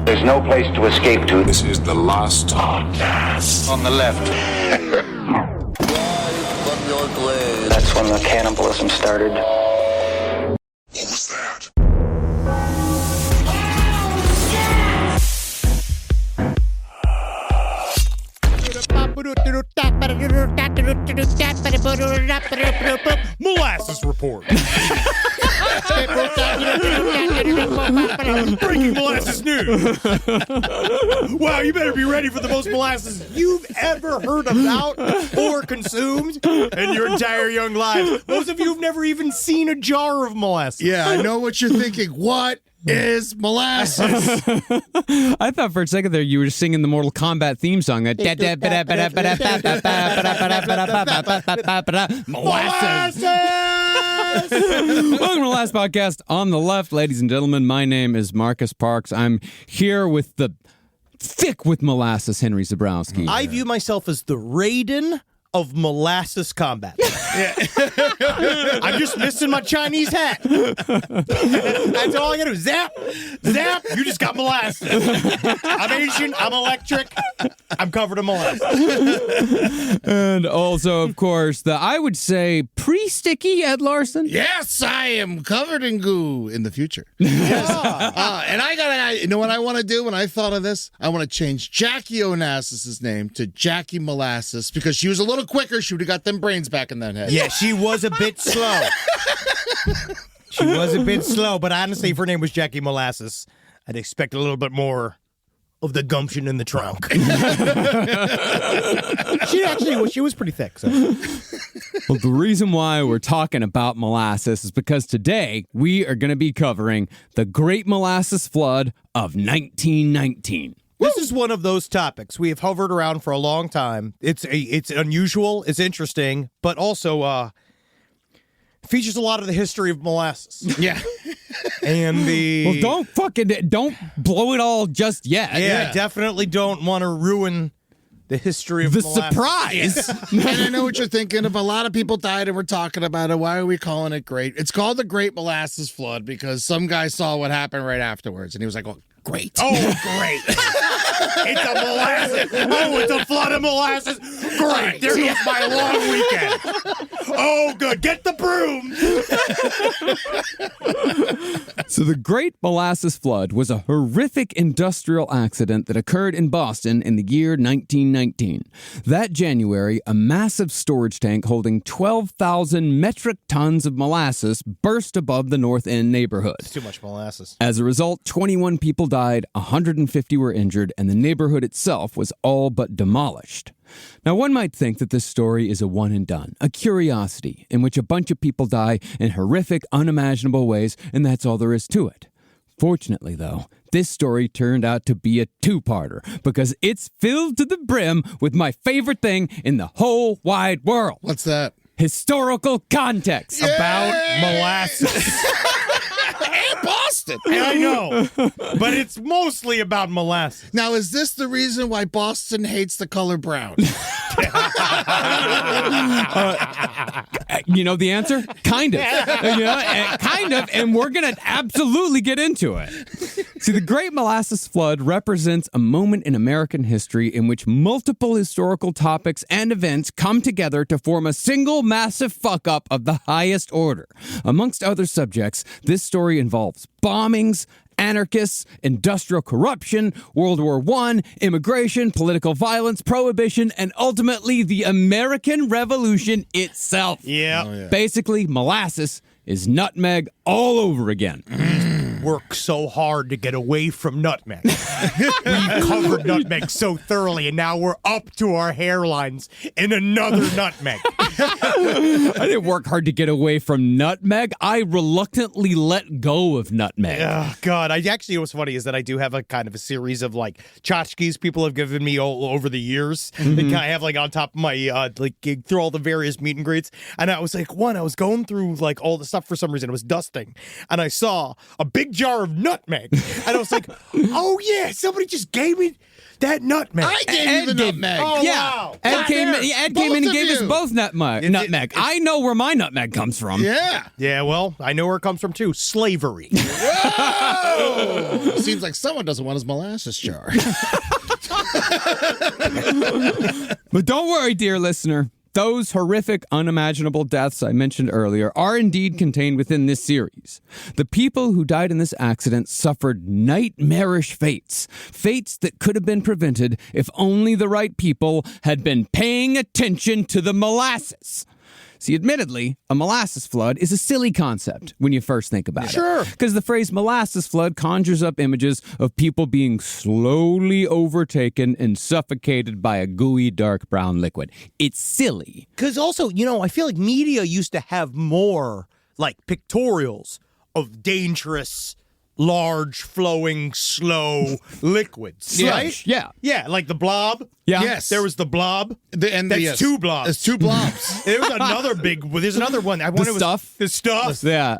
There's no place to escape to. This is the last podcast. On the left. That's when the cannibalism started. What was that? Molasses report. Breaking molasses news. Wow, you better be ready for the most molasses you've ever heard about or consumed in your entire young life. Most of you have never even seen a jar of molasses. Yeah, I know what you're thinking. What is molasses? I thought for a second there you were singing the Mortal Kombat theme song. Molasses. Welcome to the last podcast on the left, ladies and gentlemen. My name is Marcus Parks. I'm here with the thick with molasses, Henry Zabrowski. I view myself as the Raiden of molasses combat. I'm just missing my Chinese hat. That's all I gotta do. Zap, zap, you just got molasses. I'm Asian, I'm electric, I'm covered in molasses. And also, of course, the, I would say, pre-sticky Ed Larson. Yes, I am covered in goo in the future. Yes. And you know what I want to do when I thought of this? I want to change Jackie Onassis' name to Jackie Molasses because she was a little quicker. She would have got them brains back in that head. Yeah, she was a bit slow. She was a bit slow, but honestly, if her name was Jackie Molasses, I'd expect a little bit more of the gumption in the trunk. She was pretty thick. So. Well, the reason why we're talking about molasses is because today we are going to be covering the Great Molasses Flood of 1919. This is one of those topics we have hovered around for a long time. It's unusual, it's interesting, but also features a lot of the history of molasses. Yeah. And the Well, don't blow it all just yet. Yeah, definitely don't want to ruin the history of The molasses. surprise. And I know what you're thinking of. A lot of people died and we're talking about it. Why are we calling it great? It's called the Great Molasses Flood because some guy saw what happened right afterwards and he was like, well, great. Oh, great. It's a molasses. Oh, it's a flood of molasses. Great. There goes my long weekend. Oh, good. Get the broom. So the Great Molasses Flood was a horrific industrial accident that occurred in Boston in the year 1919. That January, a massive storage tank holding 12,000 metric tons of molasses burst above the North End neighborhood. It's too much molasses. As a result, 21 people died, 150 were injured, and the neighborhood itself was all but demolished. Now, one might think that this story is a one and done, a curiosity in which a bunch of people die in horrific, unimaginable ways, and that's all there is to it. Fortunately, though, this story turned out to be a two-parter because it's filled to the brim with my favorite thing in the whole wide world. What's that? Historical context. About molasses. And Boston. And I know, but it's mostly about molasses. Now, is this the reason why Boston hates the color brown? You know the answer? Kind of. Kind of, and we're going to absolutely get into it. See, the Great Molasses Flood represents a moment in American history in which multiple historical topics and events come together to form a single massive fuck-up of the highest order. Amongst other subjects, this story involves bombings, anarchists, industrial corruption, World War I, immigration, political violence, prohibition, and ultimately the American Revolution itself. Yeah. Oh, yeah. Basically, molasses is nutmeg all over again. Work so hard to get away from nutmeg. We covered nutmeg so thoroughly, and now we're up to our hairlines in another nutmeg. I didn't work hard to get away from nutmeg. I reluctantly let go of nutmeg. Oh, God. What's funny is that I do have a kind of a series of, like, tchotchkes people have given me all over the years. That I have, like, on top of my, through all the various meet and greets. And I was like, I was going through, like, all the stuff for some reason. I was dusting. And I saw a big jar of nutmeg. And I was like, oh, yeah, somebody just gave me That nutmeg. I gave you the nutmeg. Oh, Yeah. wow. Ed came in and Both gave of us you. both nutmeg. I know where my nutmeg comes from. Yeah. Yeah, well, I know where it comes from too. Slavery. Whoa! Seems like someone doesn't want his molasses jar. But don't worry, dear listener. Those horrific, unimaginable deaths I mentioned earlier are indeed contained within this series. The people who died in this accident suffered nightmarish fates. Fates that could have been prevented if only the right people had been paying attention to the molasses. See, admittedly, a molasses flood is a silly concept when you first think about it. Sure. Because the phrase molasses flood conjures up images of people being slowly overtaken and suffocated by a gooey, dark brown liquid. It's silly. Because also, I feel like media used to have more like pictorials of dangerous, large, flowing, slow liquids, right? Yeah. Yeah, like the blob. Yeah. Yes. There was the blob. That's That's two blobs. It's two blobs. There was another there's another one. I wanted stuff? The stuff. Yeah.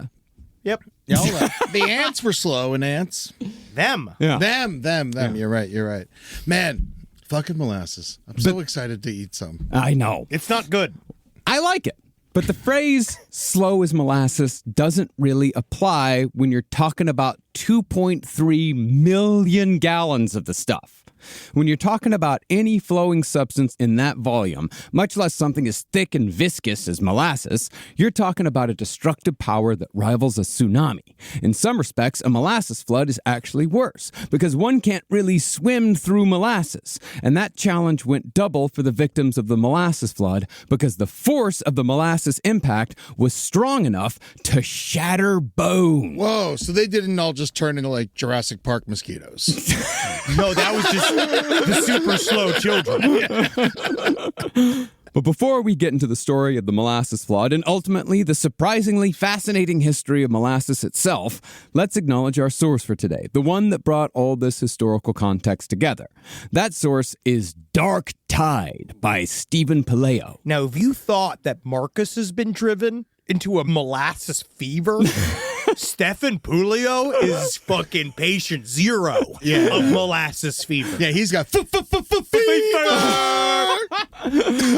Yep. The ants were slow and ants. Them. Yeah. Them. You're right. Man, fucking molasses. I'm so excited to eat some. I know. It's not good. I like it. But the phrase slow as molasses doesn't really apply when you're talking about 2.3 million gallons of the stuff. When you're talking about any flowing substance in that volume, much less something as thick and viscous as molasses, you're talking about a destructive power that rivals a tsunami. In some respects, a molasses flood is actually worse, because one can't really swim through molasses. And that challenge went double for the victims of the molasses flood, because the force of the molasses impact was strong enough to shatter bone. Whoa, so they didn't all just turn into like Jurassic Park mosquitoes. No, that was just the super slow children. But before we get into the story of the molasses flood and ultimately the surprisingly fascinating history of molasses itself, let's acknowledge our source for today, the one that brought all this historical context together. That source is Dark Tide by Stephen Paleo. Now, if you thought that Marcus has been driven into a molasses fever, Stefan Puleo is fucking patient zero of molasses fever. Yeah, he's got fever.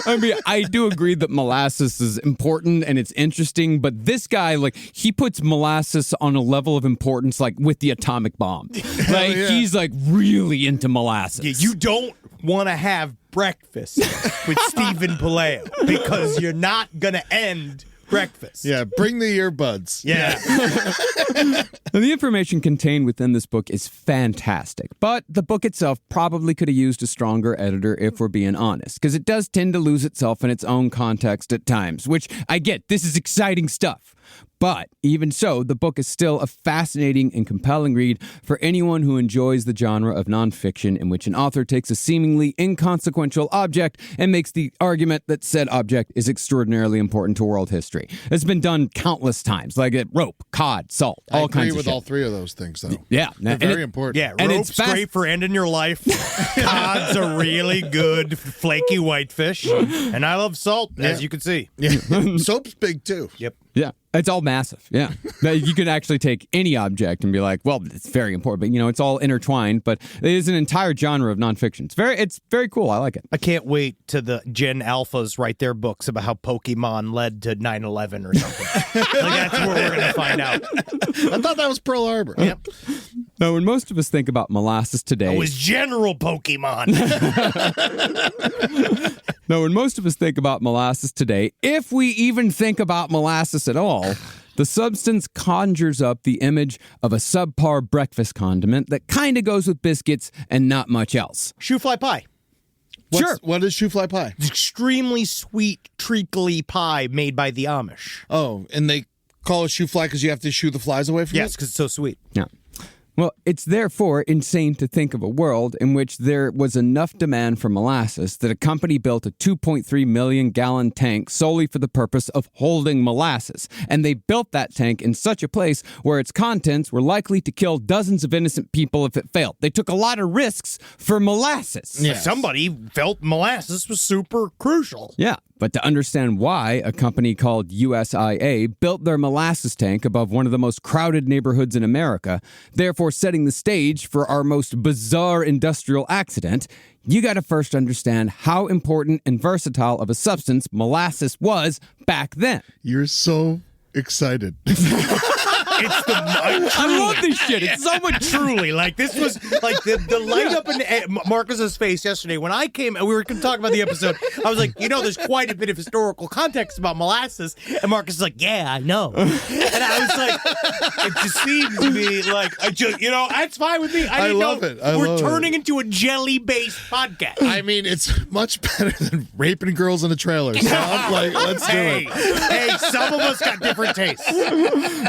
I mean, I do agree that molasses is important and it's interesting, but this guy, like, he puts molasses on a level of importance, like, with the atomic bomb. Like, he's, like, really into molasses. Yeah, you don't want to have breakfast with Stephen Puleo because you're not going to end breakfast. Yeah, bring the earbuds. Yeah. Now, the information contained within this book is fantastic, but the book itself probably could have used a stronger editor if we're being honest, because it does tend to lose itself in its own context at times, which I get. This is exciting stuff. But even so, the book is still a fascinating and compelling read for anyone who enjoys the genre of nonfiction in which an author takes a seemingly inconsequential object and makes the argument that said object is extraordinarily important to world history. It's been done countless times, like at rope, cod, salt, all I agree kinds of with shit. all three of those things, though. Yeah. They're very important. Yeah, And rope's it's fast- great for ending your life. Cod's a really good flaky whitefish. And I love salt, as you can see. Yeah. Soap's big, too. Yep. Yeah, it's all massive. Yeah. You can actually take any object and be like, well, it's very important, but it's all intertwined, but it is an entire genre of nonfiction. It's very cool. I like it. I can't wait to the Gen Alphas write their books about how Pokemon led to 9/11 or something. Like, that's where we're going to find out. I thought that was Pearl Harbor. Yep. Now, when most of us think about molasses today, It was General Pokemon. when most of us think about molasses today, if we even think about molasses at all, the substance conjures up the image of a subpar breakfast condiment that kind of goes with biscuits and not much else. Shoofly pie. Sure. What is shoofly pie? It's extremely sweet, treacly pie made by the Amish. Oh, and they call it shoe fly because you have to shoo the flies away from Yes, it? because it's so sweet. Yeah. Well, it's therefore insane to think of a world in which there was enough demand for molasses that a company built a 2.3 million gallon tank solely for the purpose of holding molasses. And they built that tank in such a place where its contents were likely to kill dozens of innocent people if it failed. They took a lot of risks for molasses. Somebody felt molasses was super crucial. Yeah. But to understand why a company called USIA built their molasses tank above one of the most crowded neighborhoods in America, therefore setting the stage for our most bizarre industrial accident, you got to first understand how important and versatile of a substance molasses was back then. You're so excited. It's the I love this shit. It's so much truly like this was like the light up in Marcus's face yesterday when I came and we were talking about the episode. I was like, there's quite a bit of historical context about molasses, and Marcus is like, yeah, I know, and I was like, it just seemed to me like that's fine with me. I love it. We're turning into a jelly-based podcast. I mean, it's much better than raping girls in a trailer. So I'm like, let's do it. Hey, some of us got different tastes.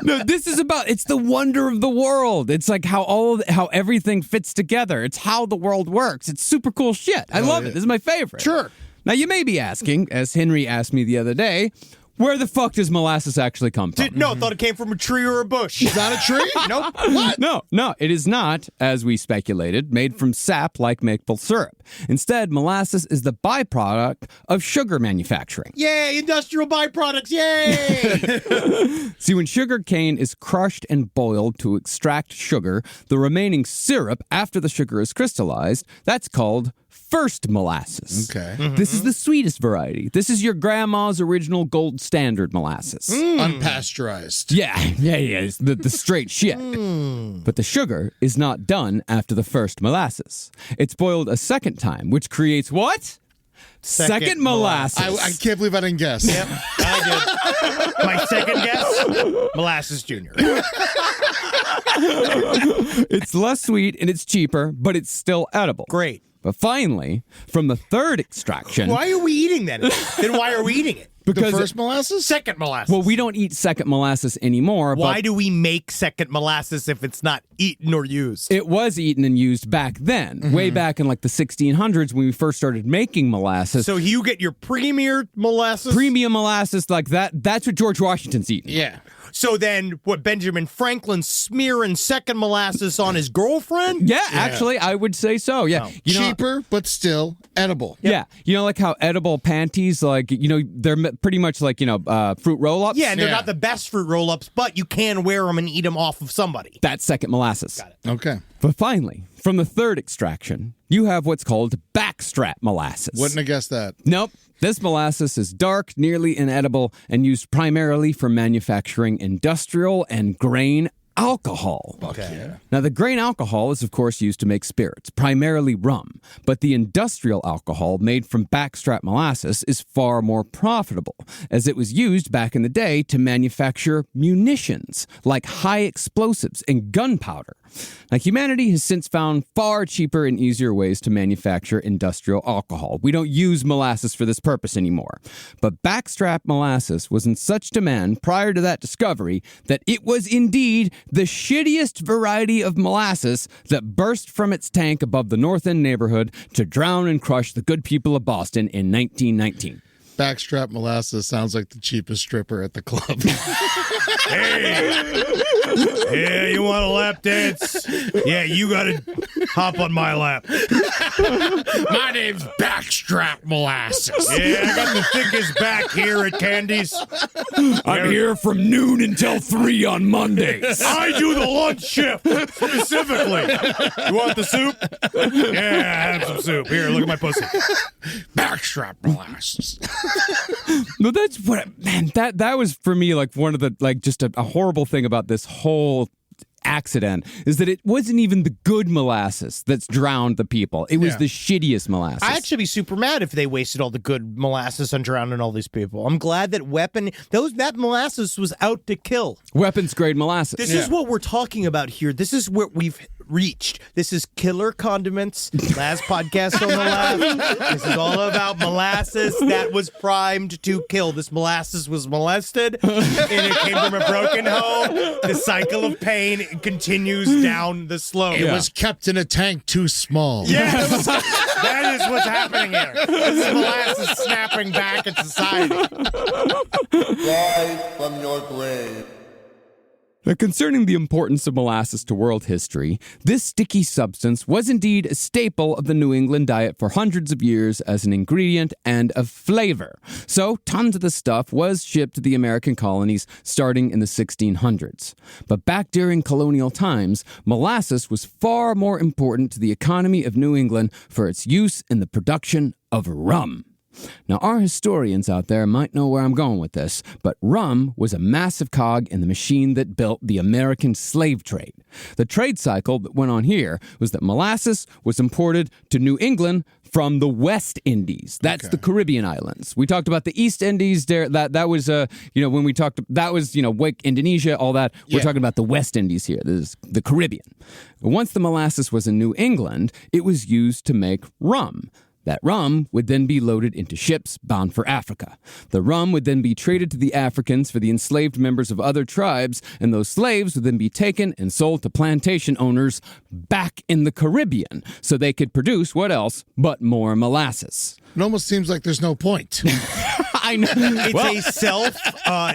No, this is it's the wonder of the world. It's like how everything fits together. It's how the world works. It's super cool shit. I love it. This is my favorite. Sure. Now you may be asking, as Henry asked me the other day, where the fuck does molasses actually come from? No, thought it came from a tree or a bush. Is that a tree? Nope. What? No, it is not, as we speculated, made from sap like maple syrup. Instead, molasses is the byproduct of sugar manufacturing. Yay, industrial byproducts, yay! See, when sugar cane is crushed and boiled to extract sugar, the remaining syrup after the sugar is crystallized, that's called first molasses. Okay. This is the sweetest variety. This is your grandma's original gold standard molasses. Unpasteurized. Yeah. It's the straight shit. But the sugar is not done after the first molasses. It's boiled a second time, which creates what? Second molasses. I can't believe I didn't guess. Yep, I did. My second guess, Molasses Jr. It's less sweet and it's cheaper, but it's still edible. Great. But finally, from the third extraction... Why are we eating that? Then why are we eating it? Because the first molasses? Second molasses. Well, we don't eat second molasses anymore. Why but do we make second molasses if it's not eaten or used? it was eaten and used back then, way back in like the 1600s when we first started making molasses. So you get your premier molasses? Premium molasses like that, that's what George Washington's eating. Yeah. So then, what, Benjamin Franklin smearing second molasses on his girlfriend? Yeah, actually, I would say so. Yeah. You know, Cheaper, but still edible. yeah. You know, like how edible panties, like, they're pretty much like, fruit roll-ups? Yeah, and they're Yeah. not the best fruit roll-ups, but you can wear them and eat them off of somebody. That's second molasses. Got it. Okay. But finally, from the third extraction, you have what's called backstrap molasses. Wouldn't have guessed that. Nope. This molasses is dark, nearly inedible, and used primarily for manufacturing industrial and grain alcohol. Okay. Now, the grain alcohol is, of course, used to make spirits, primarily rum. But the industrial alcohol made from backstrap molasses is far more profitable, as it was used back in the day to manufacture munitions, like high explosives and gunpowder. Now, humanity has since found far cheaper and easier ways to manufacture industrial alcohol. We don't use molasses for this purpose anymore. But backstrap molasses was in such demand prior to that discovery that it was indeed the shittiest variety of molasses that burst from its tank above the North End neighborhood to drown and crush the good people of Boston in 1919. Backstrap molasses sounds like the cheapest stripper at the club. Yeah, you want a lap dance? Yeah, you gotta hop on my lap. My name's Backstrap Molasses. Yeah, I got the thickest back here at Candy's. I'm here from noon until 3 on Mondays. I do the lunch shift, specifically. You want the soup? Yeah, have some soup. Here, look at my pussy. Backstrap Molasses. No, that's what, man, that was for me like one of the, like just a horrible thing about this whole accident is that it wasn't even the good molasses that's drowned the people. It was the shittiest molasses. I'd actually be super mad if they wasted all the good molasses on drowning all these people. I'm glad that that molasses was out to kill. Weapons grade molasses. This is what we're talking about here. This is what we've reached. This is Killer Condiments, last podcast on the left. This is all about molasses that was primed to kill. This molasses was molested, and it came from a broken home. The cycle of pain continues down the slope. It was kept in a tank too small. Yes, that is what's happening here. This is molasses snapping back at society. Rise from your grave. Now, concerning the importance of molasses to world history, this sticky substance was indeed a staple of the New England diet for hundreds of years as an ingredient and a flavor. So, tons of the stuff was shipped to the American colonies starting in the 1600s. But back during colonial times, molasses was far more important to the economy of New England for its use in the production of rum. Now, our historians out there might know where I'm going with this, but rum was a massive cog in the machine that built the American slave trade. The trade cycle that went on here was that molasses was imported to New England from the West Indies. That's the Caribbean islands. We talked about the East Indies there. That was, when we talked, that was, Wake, Indonesia, all that. We're talking about the West Indies here. This is the Caribbean. Once the molasses was in New England, it was used to make rum. That rum would then be loaded into ships bound for Africa. The rum would then be traded to the Africans for the enslaved members of other tribes, and those slaves would then be taken and sold to plantation owners back in the Caribbean, so they could produce what else but more molasses. It almost seems like there's no point. I know.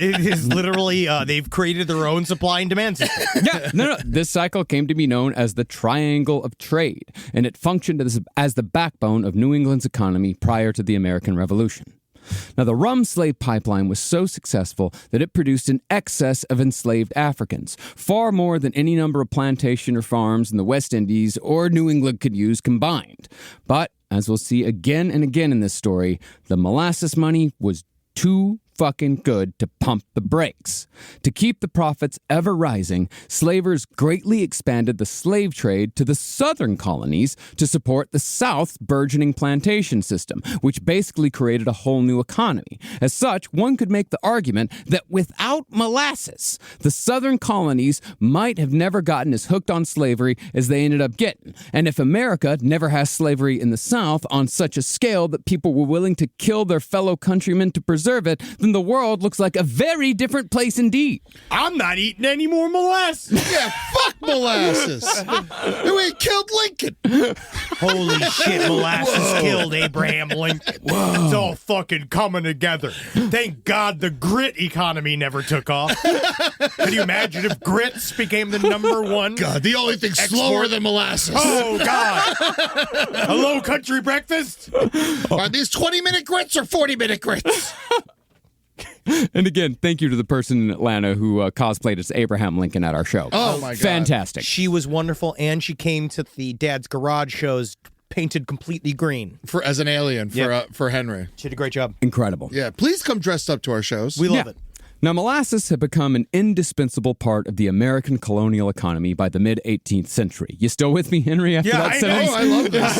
It is literally, they've created their own supply and demand system. No. This cycle came to be known as the Triangle of Trade, and it functioned as the backbone of New England's economy prior to the American Revolution. Now, the rum slave pipeline was so successful that it produced an excess of enslaved Africans, far more than any number of plantation or farms in the West Indies or New England could use combined. But, as we'll see again and again in this story, the molasses money was too fucking good to pump the brakes. To keep the profits ever rising, slavers greatly expanded the slave trade to the southern colonies to support the South's burgeoning plantation system, which basically created a whole new economy. As such, one could make the argument that without molasses, the southern colonies might have never gotten as hooked on slavery as they ended up getting. And if America never has slavery in the South on such a scale that people were willing to kill their fellow countrymen to preserve it, then the world looks like a very different place indeed. I'm not eating any more molasses. Yeah, fuck molasses. We killed Lincoln. Holy shit, molasses killed Abraham Lincoln. It's all fucking coming together. Thank God the grit economy never took off. Can you imagine if grits became the number one? God, the only thing slower than molasses. Oh, God. A low country breakfast? Are these 20-minute grits or 40-minute grits? And again, thank you to the person in Atlanta who cosplayed as Abraham Lincoln at our show. Oh, my God. Fantastic. She was wonderful, and she came to the Dad's Garage shows painted completely green. As an alien for Henry. She did a great job. Incredible. Yeah, please come dressed up to our shows. We love it. Now, molasses had become an indispensable part of the American colonial economy by the mid-18th century. You still with me, Henry, after that sentence? I love this.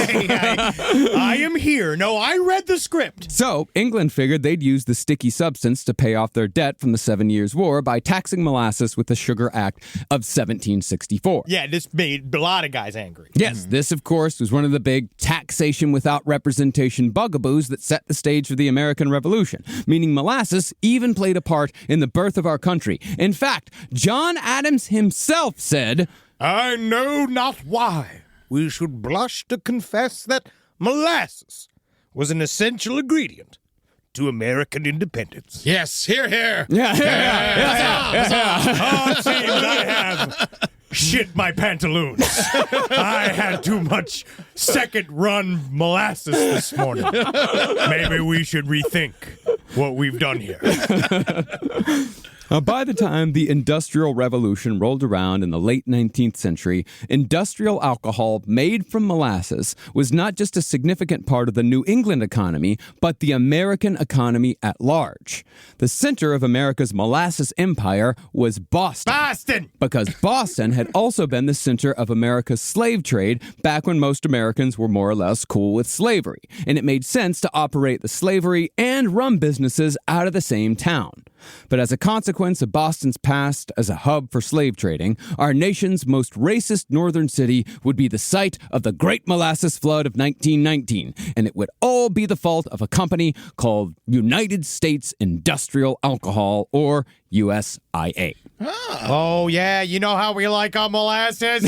I am here. No, I read the script. So, England figured they'd use the sticky substance to pay off their debt from the 7 Years' War by taxing molasses with the Sugar Act of 1764. Yeah, this made a lot of guys angry. Yes, this, of course, was one of the big taxation without representation bugaboos that set the stage for the American Revolution, meaning molasses even played a part in the birth of our country. In fact, John Adams himself said, I know not why we should blush to confess that molasses was an essential ingredient to American independence. Yes, here. Yeah. Oh, it seems I have shit my pantaloons. I had too much second-run molasses this morning. Maybe we should rethink what we've done here. By the time the Industrial Revolution rolled around in the late 19th century, industrial alcohol made from molasses was not just a significant part of the New England economy, but the American economy at large. The center of America's molasses empire was Boston. Boston! Because Boston had also been the center of America's slave trade back when most Americans were more or less cool with slavery, and it made sense to operate the slavery and rum businesses out of the same town. But as a consequence of Boston's past as a hub for slave trading, our nation's most racist northern city would be the site of the Great Molasses Flood of 1919, and it would all be the fault of a company called United States Industrial Alcohol, or USIA. Oh, yeah, you know how we like our molasses,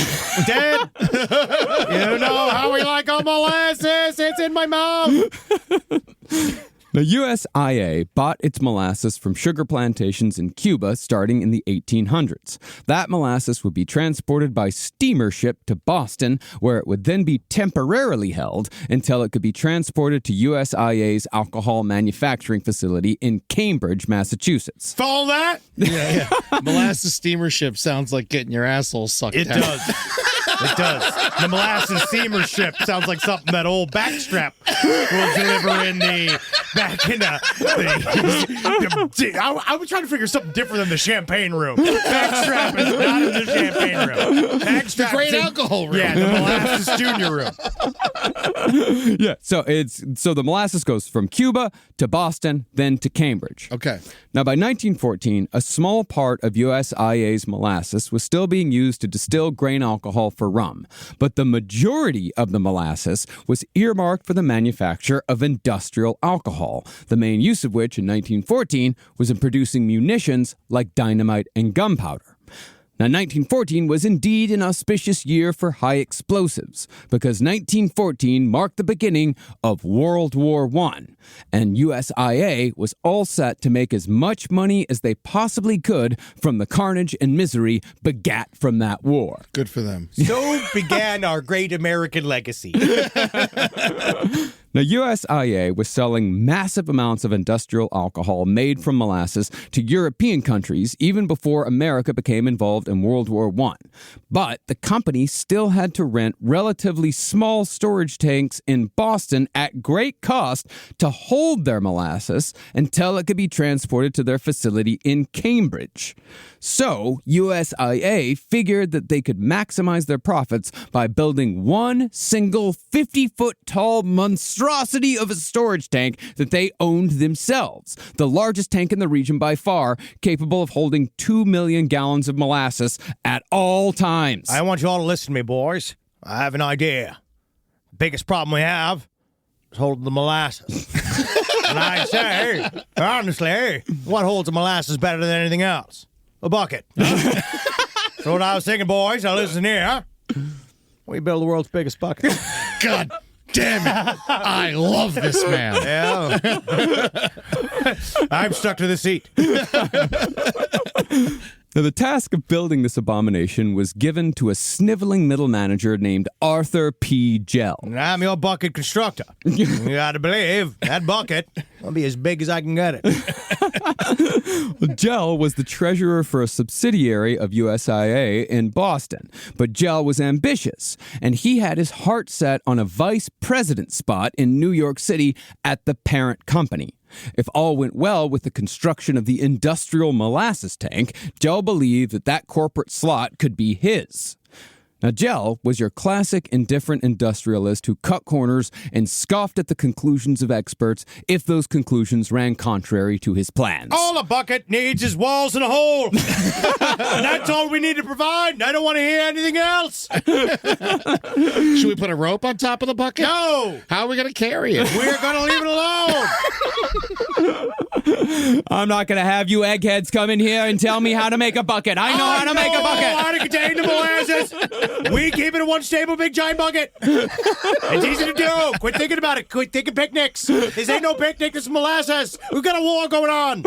Dad? You know how we like our molasses? It's in my mouth. The USIA bought its molasses from sugar plantations in Cuba starting in the 1800s. That molasses would be transported by steamer ship to Boston, where it would then be temporarily held until it could be transported to USIA's alcohol manufacturing facility in Cambridge, Massachusetts. Follow that? Yeah. Molasses steamer ship sounds like getting your asshole sucked It out. does. It does. The molasses steamer ship sounds like something that old backstrap will deliver in the back in the I was trying to figure something different than the champagne room. Backstrap is not in the champagne room. Backstrap Great is in- alcohol room. Yeah, the molasses junior room. Yeah, so the molasses goes from Cuba to Boston, then to Cambridge. Okay. Now, by 1914, a small part of USIA's molasses was still being used to distill grain alcohol for rum, but the majority of the molasses was earmarked for the manufacture of industrial alcohol, the main use of which in 1914 was in producing munitions like dynamite and gunpowder. Now, 1914 was indeed an auspicious year for high explosives, because 1914 marked the beginning of World War I, and USIA was all set to make as much money as they possibly could from the carnage and misery begat from that war. Good for them. So began our great American legacy. Now, USIA was selling massive amounts of industrial alcohol made from molasses to European countries even before America became involved in World War I. But the company still had to rent relatively small storage tanks in Boston at great cost to hold their molasses until it could be transported to their facility in Cambridge. So, USIA figured that they could maximize their profits by building one single 50-foot tall monstrosity of a storage tank that they owned themselves, the largest tank in the region by far, capable of holding 2 million gallons of molasses at all times. I want you all to listen to me, boys. I have an idea. The biggest problem we have is holding the molasses. And I'd say, honestly, what holds the molasses better than anything else? A bucket. So what I was thinking, boys, now listen here. We build the world's biggest bucket. God damn it. I love this man. Yeah. I'm stuck to the seat. Now, the task of building this abomination was given to a sniveling middle manager named Arthur P. Gell. And I'm your bucket constructor. You gotta believe that bucket will be as big as I can get it. Gell was the treasurer for a subsidiary of USIA in Boston, but Gell was ambitious, and he had his heart set on a vice president spot in New York City at the parent company. If all went well with the construction of the industrial molasses tank, Gell believed that corporate slot could be his. Now, Gell was your classic indifferent industrialist who cut corners and scoffed at the conclusions of experts if those conclusions ran contrary to his plans. All a bucket needs is walls and a hole. And that's all we need to provide. I don't want to hear anything else. Should we put a rope on top of the bucket? No. How are we going to carry it? We're going to leave it alone. I'm not going to have you eggheads come in here and tell me how to make a bucket. I know how to make a bucket. How to contain the molasses. We keep it in one stable, big giant bucket. It's easy to do. Quit thinking about it. Quit thinking picnics. This ain't no picnic. This is molasses. We've got a war going on.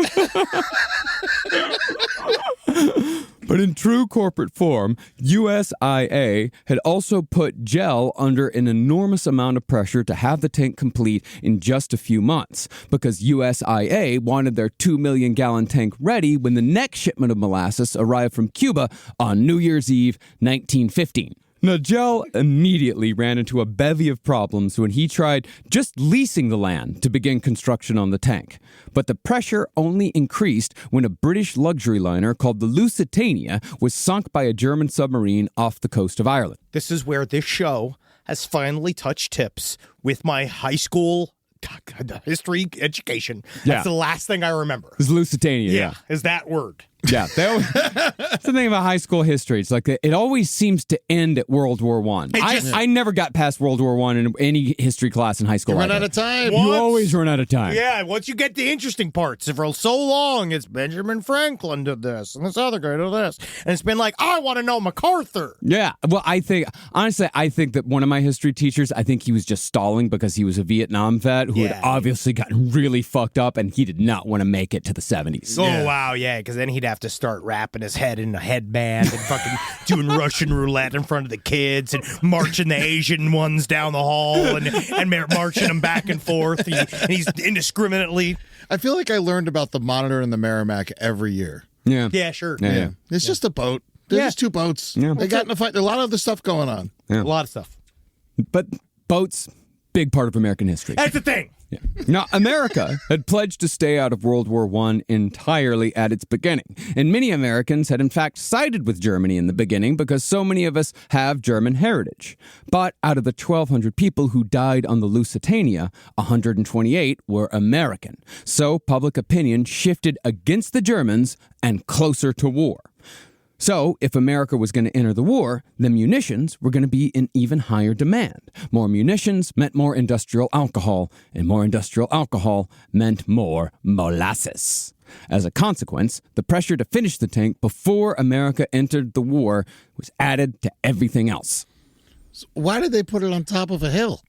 But in true corporate form, USIA had also put Gell under an enormous amount of pressure to have the tank complete in just a few months, because USIA wanted their 2 million gallon tank ready when the next shipment of molasses arrived from Cuba on New Year's Eve, 1915. Now, Gell immediately ran into a bevy of problems when he tried just leasing the land to begin construction on the tank. But the pressure only increased when a British luxury liner called the Lusitania was sunk by a German submarine off the coast of Ireland. This is where this show has finally touched tips with my high school history education. Yeah. That's the last thing I remember. It was Lusitania, yeah. Is that word. Yeah, that's the thing about high school history. It's like it always seems to end at World War One. I never got past World War One in any history class in high school. You run out of time. You always run out of time. Yeah, once you get the interesting parts, for so long, it's Benjamin Franklin did this, and this other guy did this. And it's been like, I want to know MacArthur. Yeah, well, I think that one of my history teachers, I think he was just stalling because he was a Vietnam vet who had obviously gotten really fucked up, and he did not want to make it to the 70s. Oh, wow, yeah, because then he'd have to start wrapping his head in a headband and fucking doing Russian roulette in front of the kids and marching the Asian ones down the hall and marching them back and forth. And he's indiscriminately. I feel like I learned about the Monitor and the Merrimack every year. Yeah. Yeah, sure. Yeah. It's just a boat. There's just two boats. Yeah. They got in a fight. There's a lot of other stuff going on. Yeah. A lot of stuff. But boats, big part of American history. That's the thing. Yeah. Now, America had pledged to stay out of World War I entirely at its beginning. And many Americans had in fact sided with Germany in the beginning because so many of us have German heritage. But out of the 1,200 people who died on the Lusitania, 128 were American. So public opinion shifted against the Germans and closer to war. So, if America was going to enter the war, the munitions were going to be in even higher demand. More munitions meant more industrial alcohol, and more industrial alcohol meant more molasses. As a consequence, the pressure to finish the tank before America entered the war was added to everything else. So why did they put it on top of a hill?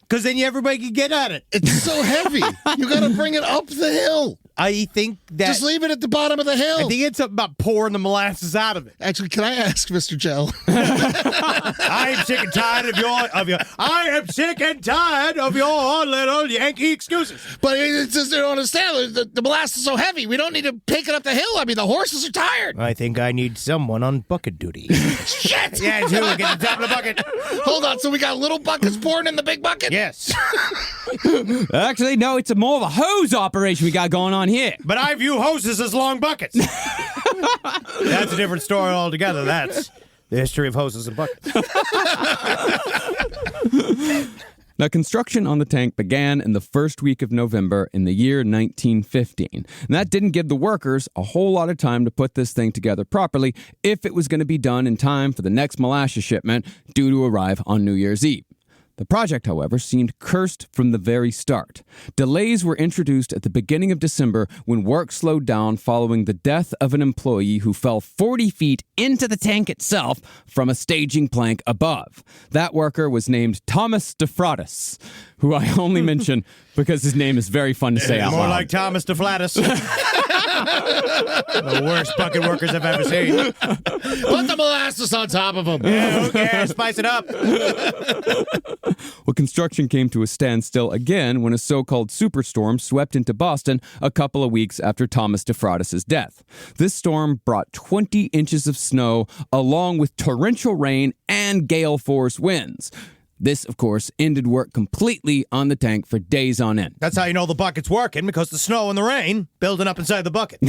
Because then everybody can get at it. It's so heavy. You got to bring it up the hill. I think that... Just leave it at the bottom of the hill. I think it's something about pouring the molasses out of it. Actually, can I ask Mr. Gell? I am sick and tired of your I am sick and tired of your little Yankee excuses. But it's just, they don't understand. The molasses is so heavy. We don't need to take it up the hill. I mean, the horses are tired. I think I need someone on bucket duty. Shit! Yeah, too. Get the top of the bucket. Hold on. So we got little buckets pouring in the big bucket? Yes. Actually, no, it's more of a hose operation we got going on here. But I view hoses as long buckets. That's a different story altogether. That's the history of hoses and buckets. Now, construction on the tank began in the first week of November in the year 1915. And that didn't give the workers a whole lot of time to put this thing together properly if it was going to be done in time for the next molasses shipment due to arrive on New Year's Eve. The project, however, seemed cursed from the very start. Delays were introduced at the beginning of December when work slowed down following the death of an employee who fell 40 feet into the tank itself from a staging plank above. That worker was named Thomas DeFratus, who I only mention because his name is very fun to say out loud. More like Thomas DeFlatus. The worst bucket workers I've ever seen. Put the molasses on top of them. Yeah, who cares? Spice it up. Well, construction came to a standstill again when a so-called superstorm swept into Boston a couple of weeks after Thomas DeFratus' death. This storm brought 20 inches of snow along with torrential rain and gale force winds. This, of course, ended work completely on the tank for days on end. That's how you know the bucket's working, because the snow and the rain building up inside the bucket.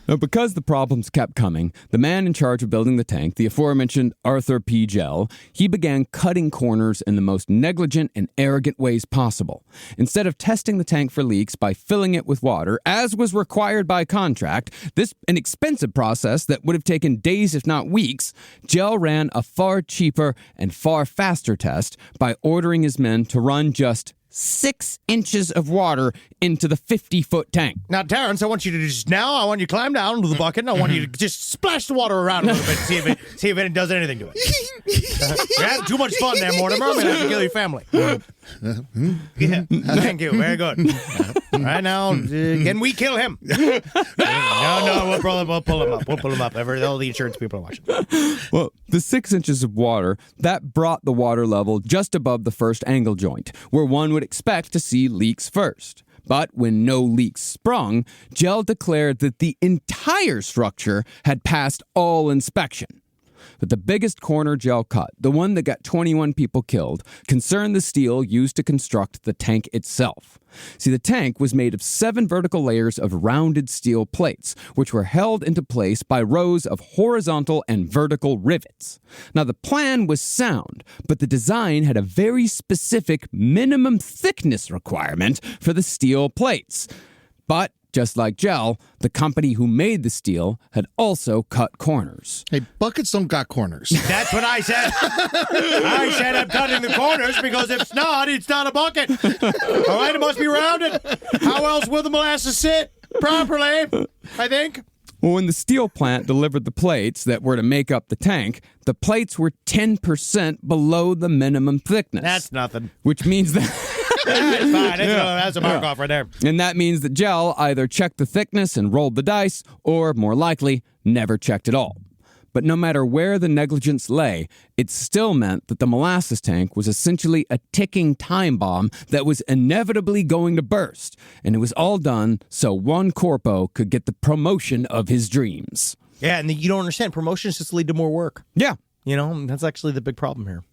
Now, because the problems kept coming, the man in charge of building the tank, the aforementioned Arthur P. Gell, he began cutting corners in the most negligent and arrogant ways possible. Instead of testing the tank for leaks by filling it with water, as was required by contract, this an expensive process that would have taken days if not weeks, Gell ran a far cheaper and far faster test by ordering his men to run just 6 inches of water into the 50-foot tank. Now, Terrence, I want you to climb down into the bucket, and I want you to just splash the water around a little bit and see if it does anything to it. You're having too much fun there, Mortimer. I'm going to have to kill your family. Yeah, thank you. Very good. All right, now, can we kill him? No, we'll pull him up. We'll pull him up. All the insurance people are watching. Well, the 6 inches of water, that brought the water level just above the first angle joint, where one would expect to see leaks first. But when no leaks sprung, Gell declared that the entire structure had passed all inspection. But the biggest corner Gell cut, the one that got 21 people killed, concerned the steel used to construct the tank itself. See, the tank was made of 7 vertical layers of rounded steel plates, which were held into place by rows of horizontal and vertical rivets. Now, the plan was sound, but the design had a very specific minimum thickness requirement for the steel plates. But just like Gel, the company who made the steel had also cut corners. Hey, buckets don't got corners. That's what I said. I said I'm cutting the corners because if it's not a bucket. All right, it must be rounded. How else will the molasses sit properly, I think? Well, when the steel plant delivered the plates that were to make up the tank, the plates were 10% below the minimum thickness. That's nothing. Which means that... That's fine. That's a mark off right there. And that means that Gel either checked the thickness and rolled the dice, or, more likely, never checked at all. But no matter where the negligence lay, it still meant that the molasses tank was essentially a ticking time bomb that was inevitably going to burst. And it was all done so one corpo could get the promotion of his dreams. Yeah, and you don't understand. Promotions just lead to more work. Yeah. You know, that's actually the big problem here.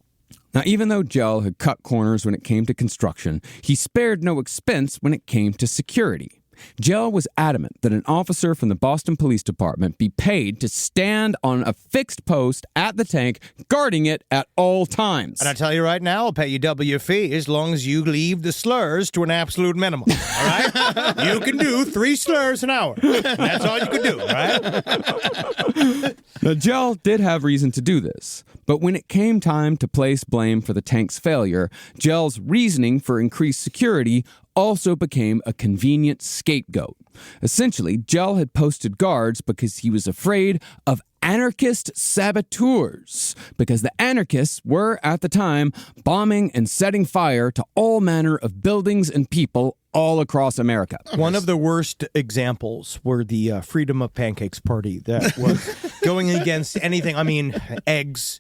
Now, even though Gel had cut corners when it came to construction, he spared no expense when it came to security. Gel was adamant that an officer from the Boston Police Department be paid to stand on a fixed post at the tank, guarding it at all times. And I tell you right now, I'll pay you double your fee as long as you leave the slurs to an absolute minimum. All right? You can do 3 slurs an hour. That's all you can do, all right? Now, Gel did have reason to do this, but when it came time to place blame for the tank's failure, Gel's reasoning for increased security also became a convenient scapegoat. Essentially, Gel had posted guards because he was afraid of anarchist saboteurs, because the anarchists were, at the time, bombing and setting fire to all manner of buildings and people all across America. One of the worst examples were the Freedom of Pancakes party that was going against anything. I mean, eggs.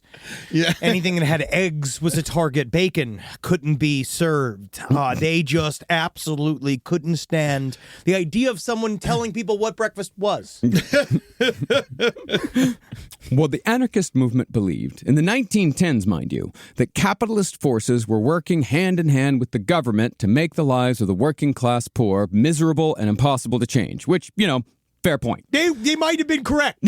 Yeah. Anything that had eggs was a target. Bacon couldn't be served. They just absolutely couldn't stand the idea of someone telling people what breakfast was. Well, the anarchist movement believed, in the 1910s, mind you, that capitalist forces were working hand in hand with the government to make the lives of the working class poor miserable and impossible to change, which, fair point. They might have been correct.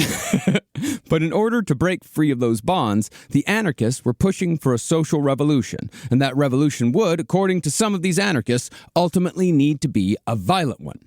But in order to break free of those bonds, the anarchists were pushing for a social revolution, and that revolution would, according to some of these anarchists, ultimately need to be a violent one.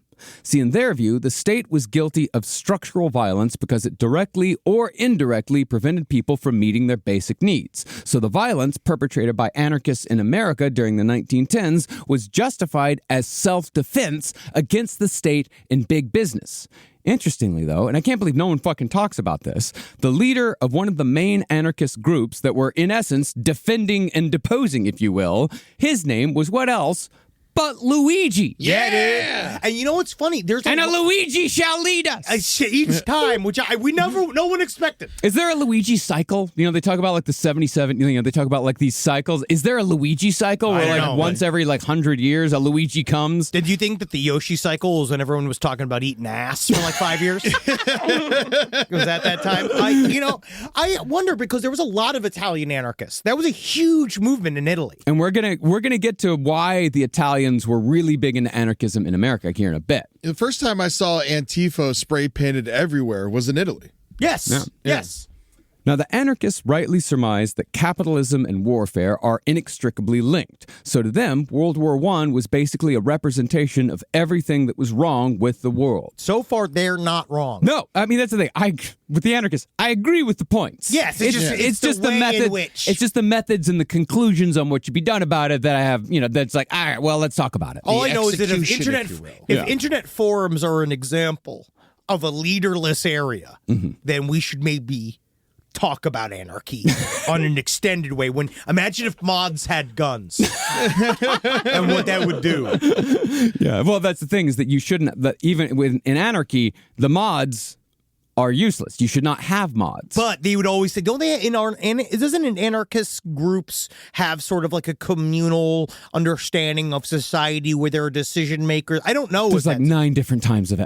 See, in their view, the state was guilty of structural violence because it directly or indirectly prevented people from meeting their basic needs. So the violence perpetrated by anarchists in America during the 1910s was justified as self-defense against the state and big business. Interestingly, though, and I can't believe no one fucking talks about this, the leader of one of the main anarchist groups that were, in essence, defending and deposing, if you will, his name was what else but Luigi. Yeah, dude. And you know what's funny? There's And a Luigi shall lead us. Each time, which no one expected. Is there a Luigi cycle? They talk about like the 77, they talk about like these cycles. Is there a Luigi cycle where don't like know, once every like 100 years a Luigi comes? Did you think that the Yoshi cycle was when everyone was talking about eating ass for like 5 years? Was that time? I wonder because there was a lot of Italian anarchists. That was a huge movement in Italy. And we're gonna get to why the Italians were really big into anarchism in America here in a bit. The first time I saw Antifa spray painted everywhere was in Italy. Yes. Yeah. Yes. Now, the anarchists rightly surmised that capitalism and warfare are inextricably linked. So to them, World War I was basically a representation of everything that was wrong with the world. So far, they're not wrong. No, I mean, that's the thing. With the anarchists, I agree with the points. Yes, it's just the way method. in which. It's just the methods and the conclusions on what should be done about it that I have, that's like, all right, well, let's talk about it. All I know is that execution, if internet forums are an example of a leaderless area, then we should maybe talk about anarchy on an extended way. Imagine if mods had guns and what that would do. Yeah, well, that's the thing is that you shouldn't. That even in anarchy, the mods are useless. You should not have mods. But they would always say, don't they, doesn't anarchist groups have sort of like a communal understanding of society where there are decision makers? I don't know. There's like 9 different types of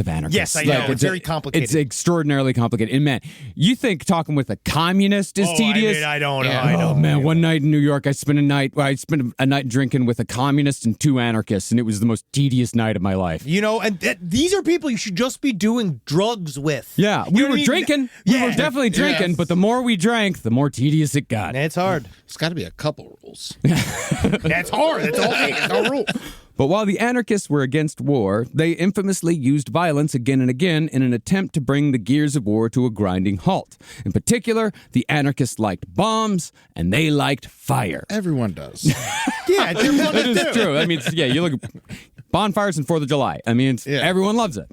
anarchists. Yes, I know. It's very complicated. It's extraordinarily complicated. And man, you think talking with a communist is tedious? I don't know. Yeah. I know. Oh man, one night in New York, I spent a night drinking with a communist and 2 anarchists, and it was the most tedious night of my life. And these are people you should just be doing drugs with. with. Yeah, You we know what were I mean? drinking. We Yeah. were definitely drinking, Yes. but the more we drank, the more tedious it got. It's hard. It's got to be a couple rules. That's hard. That's all. That's no rule. But while the anarchists were against war, they infamously used violence again and again in an attempt to bring the gears of war to a grinding halt. In particular, the anarchists liked bombs and they liked fire. Everyone does. Yeah, it's your fun It to is do. true. I mean, you look at bonfires and 4th of July. I mean, everyone loves it.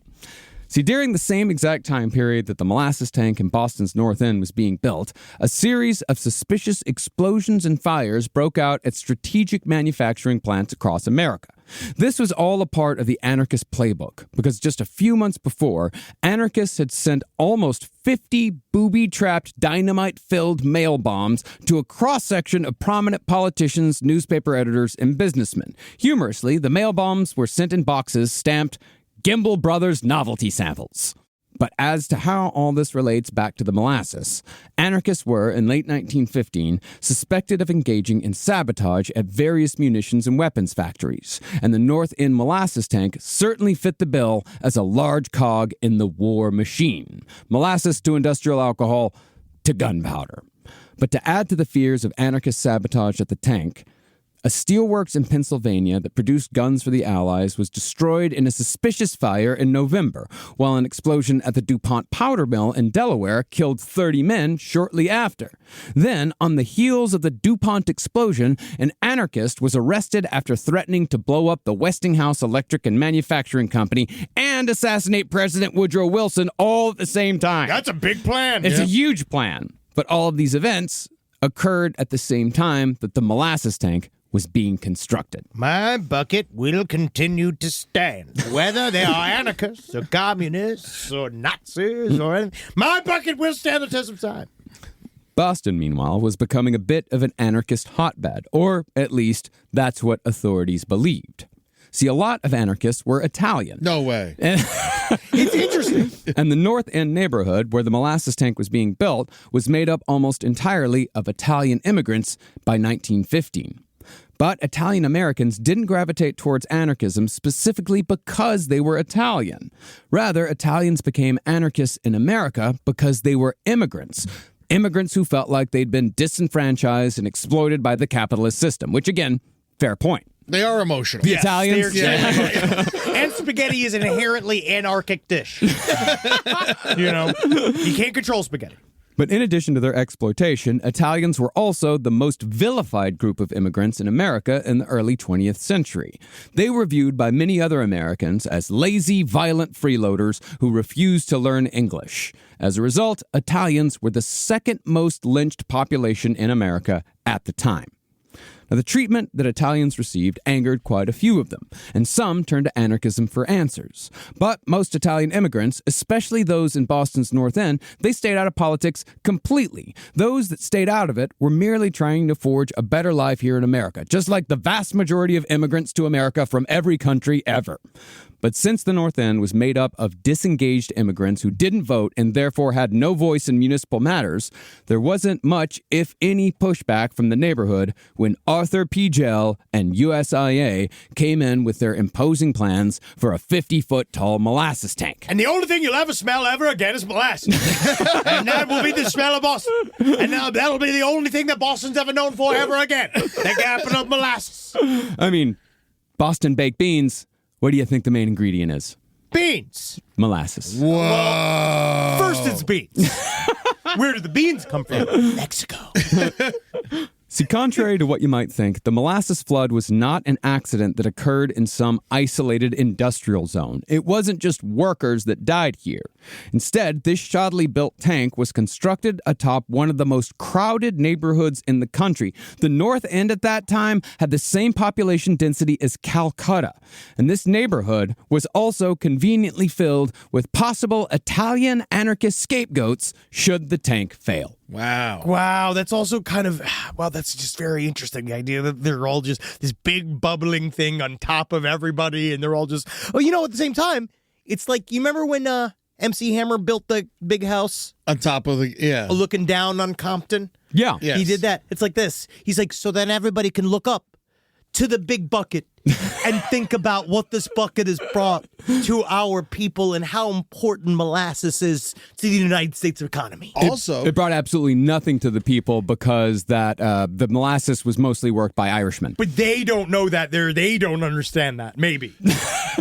See, during the same exact time period that the molasses tank in Boston's North End was being built, a series of suspicious explosions and fires broke out at strategic manufacturing plants across America. This was all a part of the anarchist playbook, because just a few months before, anarchists had sent almost 50 booby-trapped, dynamite-filled mail bombs to a cross-section of prominent politicians, newspaper editors, and businessmen. Humorously, the mail bombs were sent in boxes stamped Gimbel Brothers novelty samples. But as to how all this relates back to the molasses, anarchists were, in late 1915, suspected of engaging in sabotage at various munitions and weapons factories, and the North End molasses tank certainly fit the bill as a large cog in the war machine. Molasses to industrial alcohol to gunpowder. But to add to the fears of anarchist sabotage at the tank, a steelworks in Pennsylvania that produced guns for the Allies was destroyed in a suspicious fire in November, while an explosion at the DuPont powder mill in Delaware killed 30 men shortly after. Then, on the heels of the DuPont explosion, an anarchist was arrested after threatening to blow up the Westinghouse Electric and Manufacturing Company and assassinate President Woodrow Wilson all at the same time. That's a big plan. It's a huge plan. But all of these events occurred at the same time that the molasses tank was being constructed. My bucket will continue to stand, whether they are anarchists or communists or Nazis or anything. My bucket will stand the test of time. Boston, meanwhile, was becoming a bit of an anarchist hotbed, or at least that's what authorities believed. See, a lot of anarchists were Italian. No way. It's interesting. And the North End neighborhood where the molasses tank was being built was made up almost entirely of Italian immigrants by 1915. But Italian Americans didn't gravitate towards anarchism specifically because they were Italian. Rather, Italians became anarchists in America because they were immigrants. Immigrants who felt like they'd been disenfranchised and exploited by the capitalist system, which again, fair point. They are emotional. The Italians? And spaghetti is an inherently anarchic dish. You can't control spaghetti. But in addition to their exploitation, Italians were also the most vilified group of immigrants in America in the early 20th century. They were viewed by many other Americans as lazy, violent freeloaders who refused to learn English. As a result, Italians were the second most lynched population in America at the time. Now, the treatment that Italians received angered quite a few of them, and some turned to anarchism for answers. But most Italian immigrants, especially those in Boston's North End, they stayed out of politics completely. Those that stayed out of it were merely trying to forge a better life here in America, just like the vast majority of immigrants to America from every country ever. But since the North End was made up of disengaged immigrants who didn't vote and therefore had no voice in municipal matters, there wasn't much, if any, pushback from the neighborhood when Arthur P. Gell and USIA came in with their imposing plans for a 50-foot-tall molasses tank. And the only thing you'll ever smell ever again is molasses. And that will be the smell of Boston. And now that'll be the only thing that Boston's ever known for ever again. The gallon of molasses. I mean, Boston baked beans. What do you think the main ingredient is? Beans. Molasses. Whoa. First it's beans. Where did the beans come from? Mexico. See, contrary to what you might think, the molasses flood was not an accident that occurred in some isolated industrial zone. It wasn't just workers that died here. Instead, this shoddily built tank was constructed atop one of the most crowded neighborhoods in the country. The North End at that time had the same population density as Calcutta. And this neighborhood was also conveniently filled with possible Italian anarchist scapegoats should the tank fail. Wow. Wow, that's also kind of, that's just very interesting. The idea that they're all just this big bubbling thing on top of everybody, and they're all just, at the same time, it's like, you remember when MC Hammer built the big house On top of the, looking down on Compton? Yeah. Yes. He did that. It's like this. He's like, so then everybody can look up to the big bucket and think about what this bucket has brought to our people and how important molasses is to the United States economy. Also, It brought absolutely nothing to the people because the molasses was mostly worked by Irishmen. But they don't know that. They don't understand that. Maybe.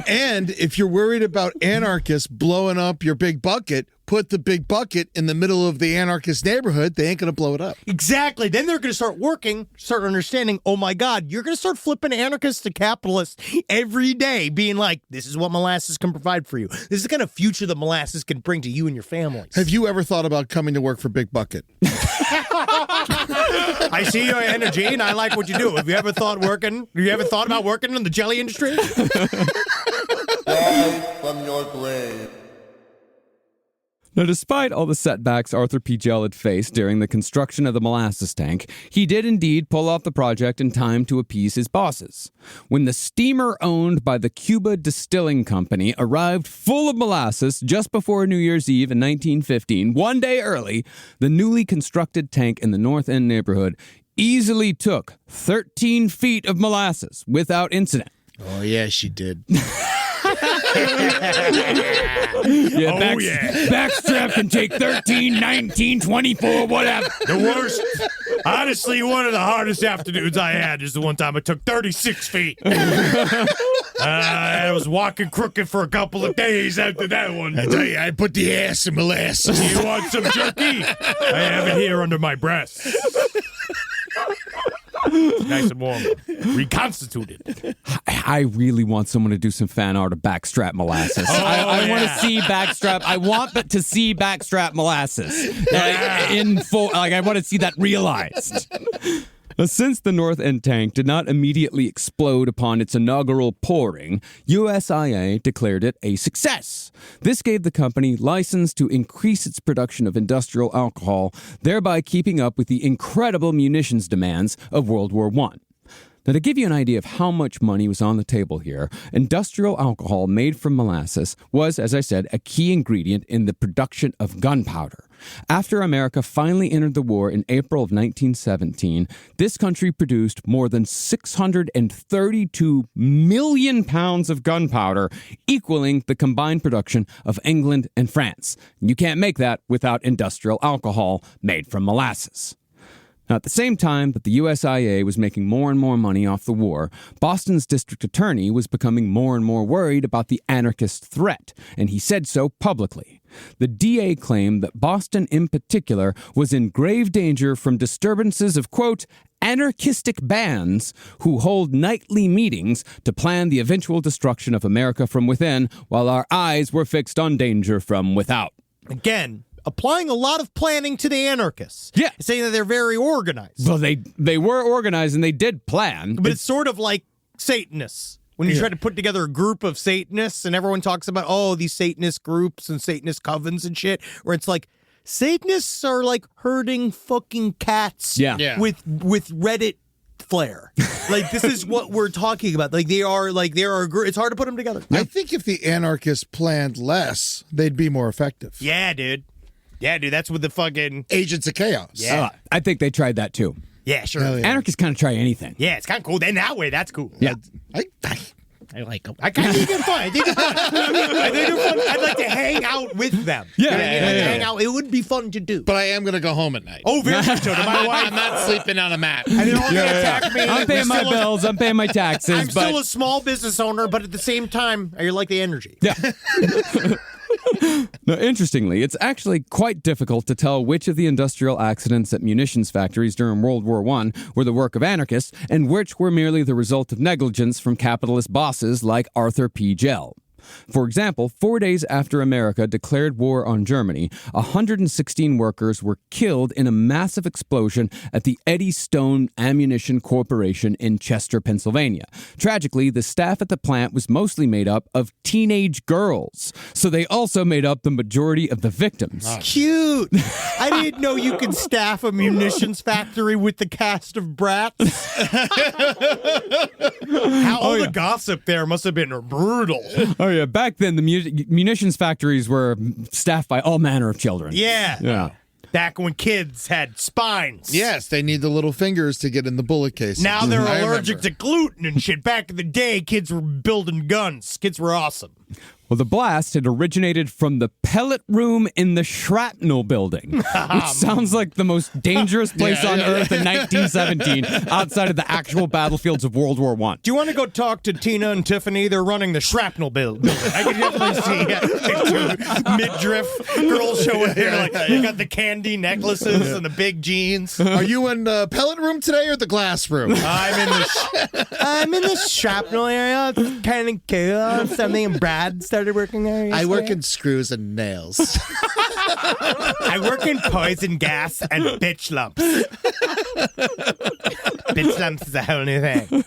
and if you're worried about anarchists blowing up your big bucket, put the big bucket in the middle of the anarchist neighborhood. They ain't going to blow it up. Exactly. Then they're going to start working, start understanding, oh my God, you're going to start flipping anarchists to capitalists every day, being like, this is what molasses can provide for you. This is the kind of future that molasses can bring to you and your families. Have you ever thought about coming to work for Big Bucket? I see your energy and I like what you do. Have you ever thought about working in the jelly industry? Rise from your grave. Now, despite all the setbacks Arthur P. Gell had faced during the construction of the molasses tank, he did indeed pull off the project in time to appease his bosses. When the steamer owned by the Cuba Distilling Company arrived full of molasses just before New Year's Eve in 1915, one day early, the newly constructed tank in the North End neighborhood easily took 13 feet of molasses without incident. Oh, yeah, she did. Backstrap can take 13, 19, 24, whatever. The worst. Honestly, one of the hardest afternoons I had is the one time I took 36 feet. I was walking crooked for a couple of days after that one. I tell you, I put the ass in molasses. You want some jerky? I have it here under my breast. It's nice and warm. Reconstituted. I really want someone to do some fan art of Backstrap molasses. I want to see Backstrap. I want to see Backstrap molasses in full. Like, I want to see that realized. Now, since the North End tank did not immediately explode upon its inaugural pouring, USIA declared it a success. This gave the company license to increase its production of industrial alcohol, thereby keeping up with the incredible munitions demands of World War I. Now, to give you an idea of how much money was on the table here, industrial alcohol made from molasses was, as I said, a key ingredient in the production of gunpowder. After America finally entered the war in April of 1917, this country produced more than 632 million pounds of gunpowder, equaling the combined production of England and France. You can't make that without industrial alcohol made from molasses. Now, at the same time that the USIA was making more and more money off the war, Boston's district attorney was becoming more and more worried about the anarchist threat, and he said so publicly. The DA claimed that Boston in particular was in grave danger from disturbances of, quote, anarchistic bands who hold nightly meetings to plan the eventual destruction of America from within, while our eyes were fixed on danger from without. Again, applying a lot of planning to the anarchists. Yeah. Saying that they're very organized. Well, they were organized and they did plan. But it's sort of like Satanists. When you try to put together a group of Satanists and everyone talks about, oh, these Satanist groups and Satanist covens and shit, where it's like, Satanists are like herding fucking cats with Reddit flair. Like, this is what we're talking about. Like, they are it's hard to put them together. I think if the anarchists planned less, they'd be more effective. Yeah, dude. That's with the fucking Agents of Chaos. Yeah. I think they tried that too. Yeah, sure. Hell yeah. Anarchists kind of try anything. Yeah, it's kind of cool. Then that way, that's cool. Yeah. I like them. I kind of think they're fun. I think they're fun. I'd like to hang out with them. Yeah. Hang out. It would be fun to do. But I am going to go home at night. Oh, very much so. To my wife. I'm not sleeping on a mat. I didn't want to attack me. I'm paying my bills. I'm paying my taxes. I'm still a small business owner, but at the same time, I like the energy. Yeah. Now, interestingly, it's actually quite difficult to tell which of the industrial accidents at munitions factories during World War I were the work of anarchists and which were merely the result of negligence from capitalist bosses like Arthur P. Gell. For example, 4 days after America declared war on Germany, 116 workers were killed in a massive explosion at the Eddystone Ammunition Corporation in Chester, Pennsylvania. Tragically, the staff at the plant was mostly made up of teenage girls, so they also made up the majority of the victims. Cute. I didn't know you could staff a munitions factory with the cast of brats. All the gossip there must have been brutal. Oh, yeah. Back then, the munitions factories were staffed by all manner of children. Yeah. Yeah. Back when kids had spines. Yes, they need the little fingers to get in the bullet case. Now they're allergic to gluten and shit. Back in the day, kids were building guns. Kids were awesome. Well, the blast had originated from the pellet room in the shrapnel building, which sounds like the most dangerous place on Earth in 1917, outside of the actual battlefields of World War I. Do you want to go talk to Tina and Tiffany? They're running the shrapnel building. I can definitely see two midriff girls showing here. Like, they got the candy necklaces and the big jeans. Are you in the pellet room today or the glass room? I'm in the shrapnel area. It's kind of cool. Something and Brad started working there. I work in screws and nails. I work in poison gas and bitch lumps. Bitch lumps is a whole new thing.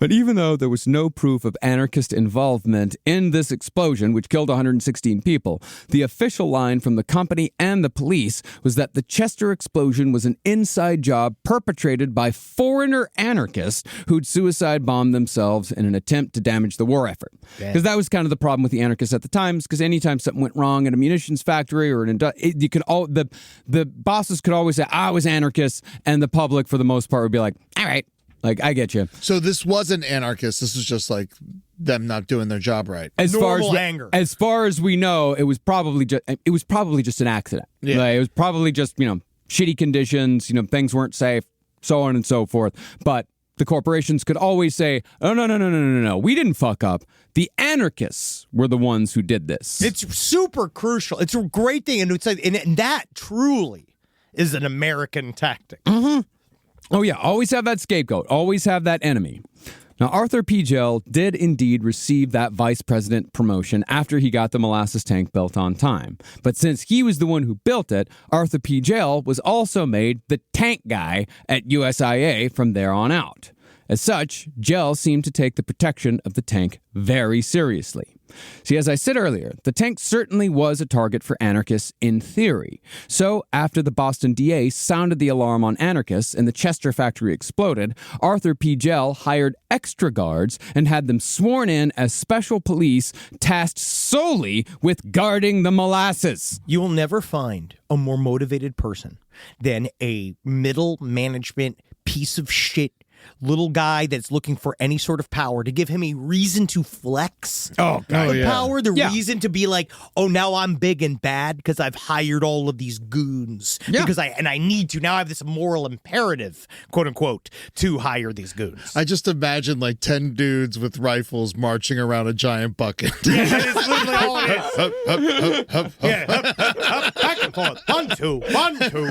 But even though there was no proof of anarchist involvement in this explosion, which killed 116 people, the official line from the company and the police was that the Chester explosion was an inside job perpetrated by foreigner anarchists who'd suicide bombed themselves in an attempt to damage the war effort. Because that was kind of the problem with the anarchists at the time, because anytime something went wrong at a munitions factory or the bosses could always say, I was anarchist, and the public, for the most part, would be like, all right. Like, I get you. So this wasn't anarchist. This was just like them not doing their job right. As anger. As far as we know, it was probably just an accident. Yeah. Like, it was probably just, shitty conditions, things weren't safe, so on and so forth. But the corporations could always say, oh, no, we didn't fuck up. The anarchists were the ones who did this. It's super crucial. It's a great thing. And it's like, and that truly is an American tactic. Mm-hmm. Oh, yeah. Always have that scapegoat. Always have that enemy. Now, Arthur P. Gell did indeed receive that vice president promotion after he got the molasses tank built on time. But since he was the one who built it, Arthur P. Gell was also made the tank guy at USIA from there on out. As such, Gell seemed to take the protection of the tank very seriously. See, as I said earlier, the tank certainly was a target for anarchists in theory. So, after the Boston DA sounded the alarm on anarchists and the Chester factory exploded, Arthur P. Gell hired extra guards and had them sworn in as special police tasked solely with guarding the molasses. You will never find a more motivated person than a middle management piece of shit little guy that's looking for any sort of power, to give him a reason to flex power, reason to be like, oh, now I'm big and bad because I've hired all of these goons because I need to. Now I have this moral imperative, quote unquote, to hire these goons. I just imagine like 10 dudes with rifles marching around a giant bucket. Yeah, that is literally all it is. Back and forth. 1, 2, 1, 2, 1, 2.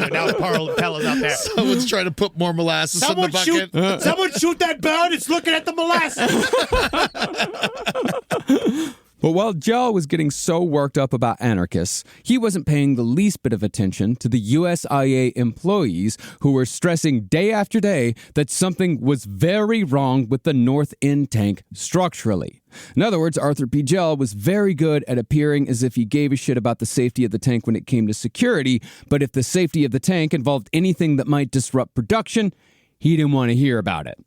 Now the fella's out there. Someone's trying to put more molasses in the bucket. Someone shoot that bird. It's looking at the molasses. But while Gell was getting so worked up about anarchists, he wasn't paying the least bit of attention to the USIA employees who were stressing day after day that something was very wrong with the North End tank structurally. In other words, Arthur P. Gell was very good at appearing as if he gave a shit about the safety of the tank when it came to security, but if the safety of the tank involved anything that might disrupt production, he didn't want to hear about it.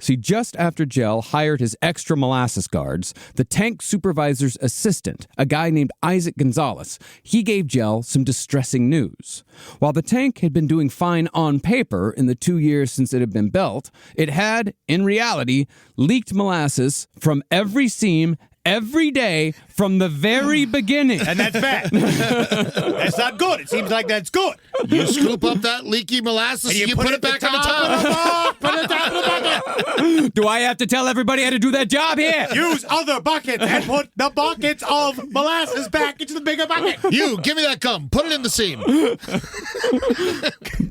See, just after Gell hired his extra molasses guards, the tank supervisor's assistant, a guy named Isaac Gonzalez, he gave Gell some distressing news. While the tank had been doing fine on paper in the 2 years since it had been built, it had, in reality, leaked molasses from every seam every day from the very beginning. And that's bad. That's not good. It seems like that's good. You scoop up that leaky molasses and you put it back on the top. Put it down in the bucket. Do I have to tell everybody how to do that job here? Use other buckets and put the buckets of molasses back into the bigger bucket. You, give me that gum. Put it in the seam.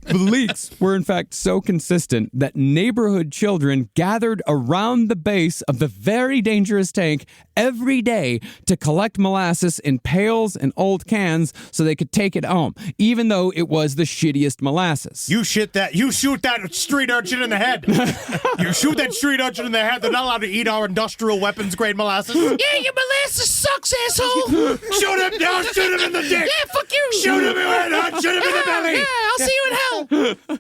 The leaks were in fact so consistent that neighborhood children gathered around the base of the very dangerous tank every day to collect molasses in pails and old cans so they could take it home, even though it was the shittiest molasses. You shoot that street urchin in the head. You shoot that street urchin in the head. They're not allowed to eat our industrial weapons grade molasses. Yeah, your molasses sucks, asshole. Shoot him down, shoot him in the dick. Yeah, fuck you. Shoot him in the head, shoot him in the belly. Yeah, I'll see you in hell.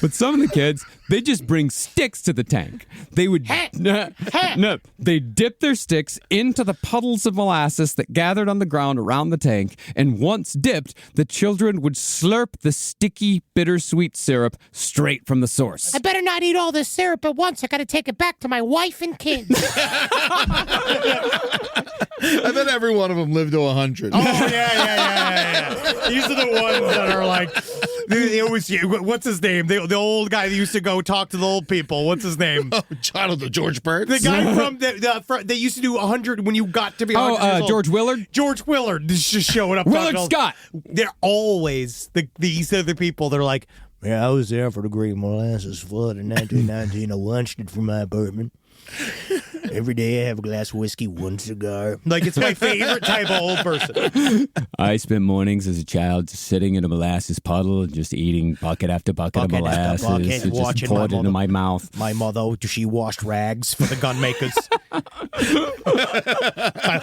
But some of the kids, they just bring sticks to the tank. They would they dip their sticks into the puddles of molasses that gathered on the ground around the tank, and once dipped, the children would slurp the sticky, bittersweet syrup straight from the source. I better not eat all this syrup at once. I gotta take it back to my wife and kids. I bet every one of them lived to 100. Oh, yeah. These are the ones that are like, they always, what's his name? The old guy that used to go talk to the old people. What's his name? Oh, George Burns? The guy from they used to do 100 when you got to be 100 years old. George Willard? George Willard is just showing up. Willard Scott. They're always, these are the people that are like, yeah, I was there for the Great Molasses Flood in 1919. I launched it from my apartment. Every day I have a glass of whiskey, one cigar. Like, it's my favorite type of old person. I spent mornings as a child just sitting in a molasses puddle and just eeting bucket after bucket of molasses. And just poured it into my mouth. My mother, she washed rags for the gun makers. I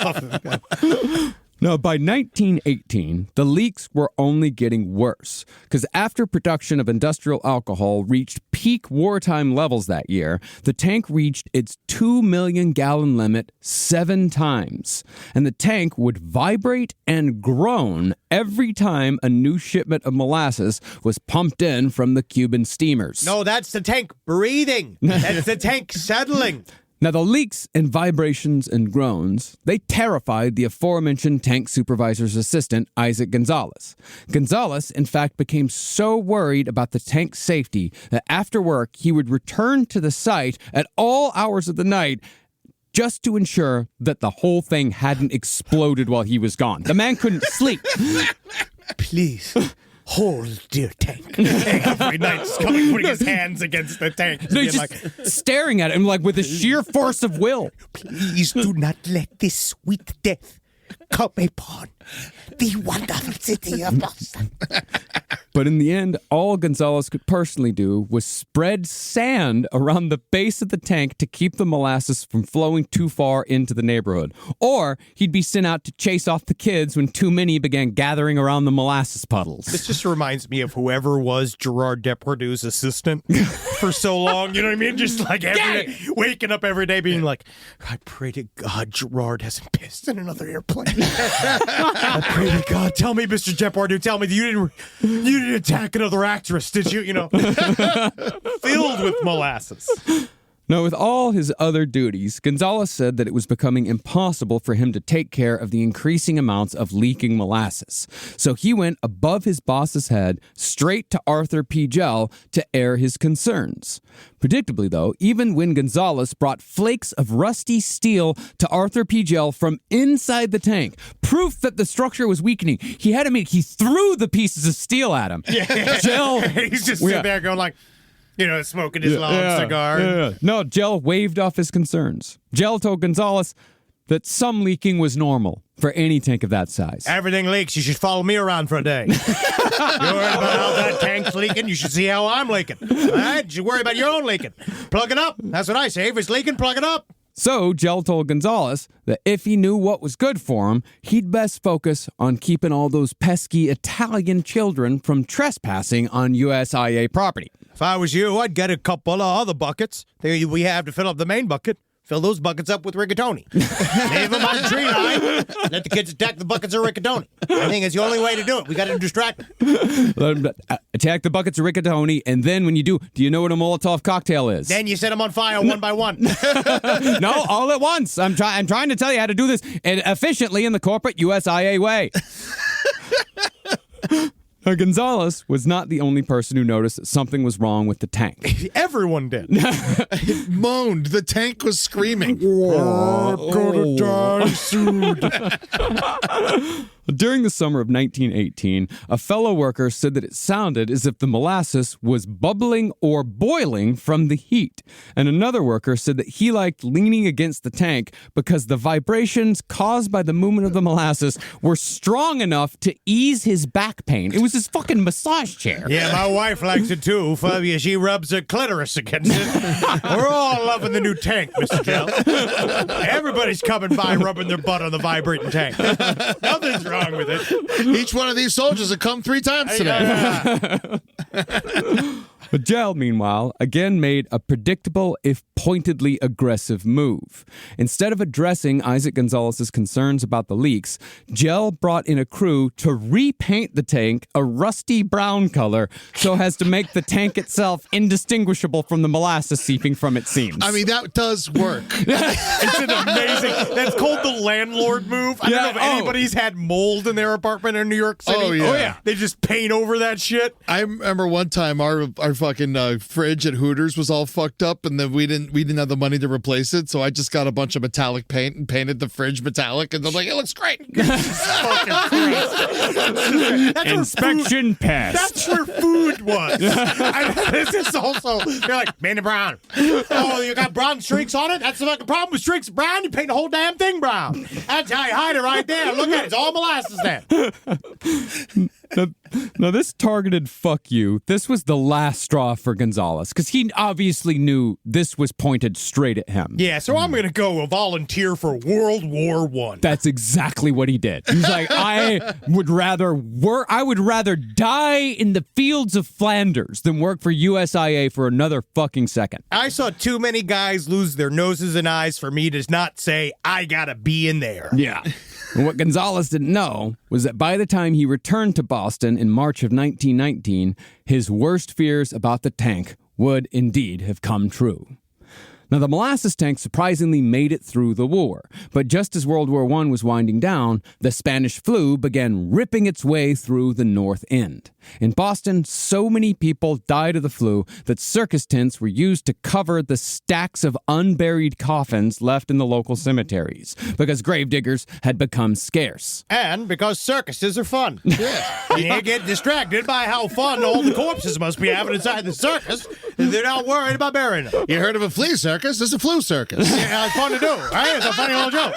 love it. Now, by 1918, the leaks were only getting worse, because after production of industrial alcohol reached peak wartime levels that year, the tank reached its 2 million gallon limit 7 times. And the tank would vibrate and groan every time a new shipment of molasses was pumped in from the Cuban steamers. No, that's the tank breathing. That's the tank settling. Now, the leaks and vibrations and groans, they terrified the aforementioned tank supervisor's assistant, Isaac Gonzalez. Gonzalez, in fact, became so worried about the tank's safety that after work, he would return to the site at all hours of the night just to ensure that the whole thing hadn't exploded while he was gone. The man couldn't sleep. Please. Hold, dear tank. Every night, he's coming, putting his hands against the tank. No, he's just staring at him like with a sheer force of will. Please do not let this sweet death come upon the wonderful city of Boston. But in the end, all Gonzalez could personally do was spread sand around the base of the tank to keep the molasses from flowing too far into the neighborhood. Or he'd be sent out to chase off the kids when too many began gathering around the molasses puddles. This just reminds me of whoever was Gerard Depardieu's assistant for so long. You know what I mean? Just like every day, waking up every day being like, I pray to God Gerard hasn't pissed in another airplane. I pray to God. Tell me, Mr. Depardieu, tell me that you didn't attack another actress, did you? You know, filled with molasses. Now, with all his other duties, Gonzalez said that it was becoming impossible for him to take care of the increasing amounts of leaking molasses. So he went above his boss's head, straight to Arthur P. Gell to air his concerns. Predictably, though, even when Gonzalez brought flakes of rusty steel to Arthur P. Gell from inside the tank, proof that the structure was weakening, he threw the pieces of steel at him. Yeah. Gell, he's just sitting there going like, you know, smoking his long cigar. Yeah. No, Gell waved off his concerns. Gell told Gonzalez that some leaking was normal for any tank of that size. Everything leaks. You should follow me around for a day. You're worried about how that tank's leaking? You should see how I'm leaking. All right? You should worry about your own leaking. Plug it up. That's what I say. If it's leaking, plug it up. So Gell told Gonzalez that if he knew what was good for him, he'd best focus on keeping all those pesky Italian children from trespassing on USIA property. If I was you, I'd get a couple of other buckets we have to fill up the main bucket. Fill those buckets up with rigatoni. Leave them on the tree line. Let the kids attack the buckets of rigatoni. I think it's the only way to do it. We got to distract them. Attack the buckets of rigatoni, and then when you do you know what a Molotov cocktail is? Then you set them on fire one by one. No, all at once. I'm trying to tell you how to do this efficiently in the corporate USIA way. Now, Gonzalez was not the only person who noticed that something was wrong with the tank. Everyone did. It moaned. The tank was screaming. Gonna die soon. During the summer of 1918, a fellow worker said that it sounded as if the molasses was bubbling or boiling from the heat. And another worker said that he liked leaning against the tank because the vibrations caused by the movement of the molasses were strong enough to ease his back pain. It was his fucking massage chair. Yeah, my wife likes it too. Fabia, she rubs her clitoris against it. We're all loving the new tank, Mr. Gell. Everybody's coming by rubbing their butt on the vibrating tank. Nothing's wrong with it. Each one of these soldiers have come 3 times today. But Gel, meanwhile, again made a predictable, if pointedly aggressive move. Instead of addressing Isaac Gonzalez's concerns about the leaks, Gel brought in a crew to repaint the tank a rusty brown color so as to make the tank itself indistinguishable from the molasses seeping from its seams. I mean, that does work. It's an amazing. That's called the landlord move. I don't know if anybody's had mold in their apartment in New York City. Oh, yeah. They just paint over that shit. I remember one time our fucking fridge at Hooters was all fucked up, and then we didn't have the money to replace it, so I just got a bunch of metallic paint and painted the fridge metallic, and they're like, it looks great. Inspection pass. That's where food was. This is also, they're like, paint it brown. Oh, you got brown streaks on it? That's the fucking problem with streaks brown. You paint the whole damn thing brown. That's how you hide it right there. Look at it. It's all molasses there. Now, this targeted fuck you, this was the last straw for Gonzalez, because he obviously knew this was pointed straight at him. Yeah, so I'm going to go volunteer for World War I. That's exactly what he did. He's like, I would rather die in the fields of Flanders than work for USIA for another fucking second. I saw too many guys lose their noses and eyes for me to not say, I got to be in there. Yeah. And what Gonzalez didn't know was that by the time he returned to Boston in March of 1919, his worst fears about the tank would indeed have come true. Now, the molasses tank surprisingly made it through the war, but just as World War I was winding down, the Spanish flu began ripping its way through the North End. In Boston, so many people died of the flu that circus tents were used to cover the stacks of unburied coffins left in the local cemeteries, because gravediggers had become scarce. And because circuses are fun. Yeah. You get distracted by how fun all the corpses must be having inside the circus, and they're not worried about burying them. You heard of a flea circus? It's a flu circus. Yeah, it's fun to do, right? It's a funny little joke.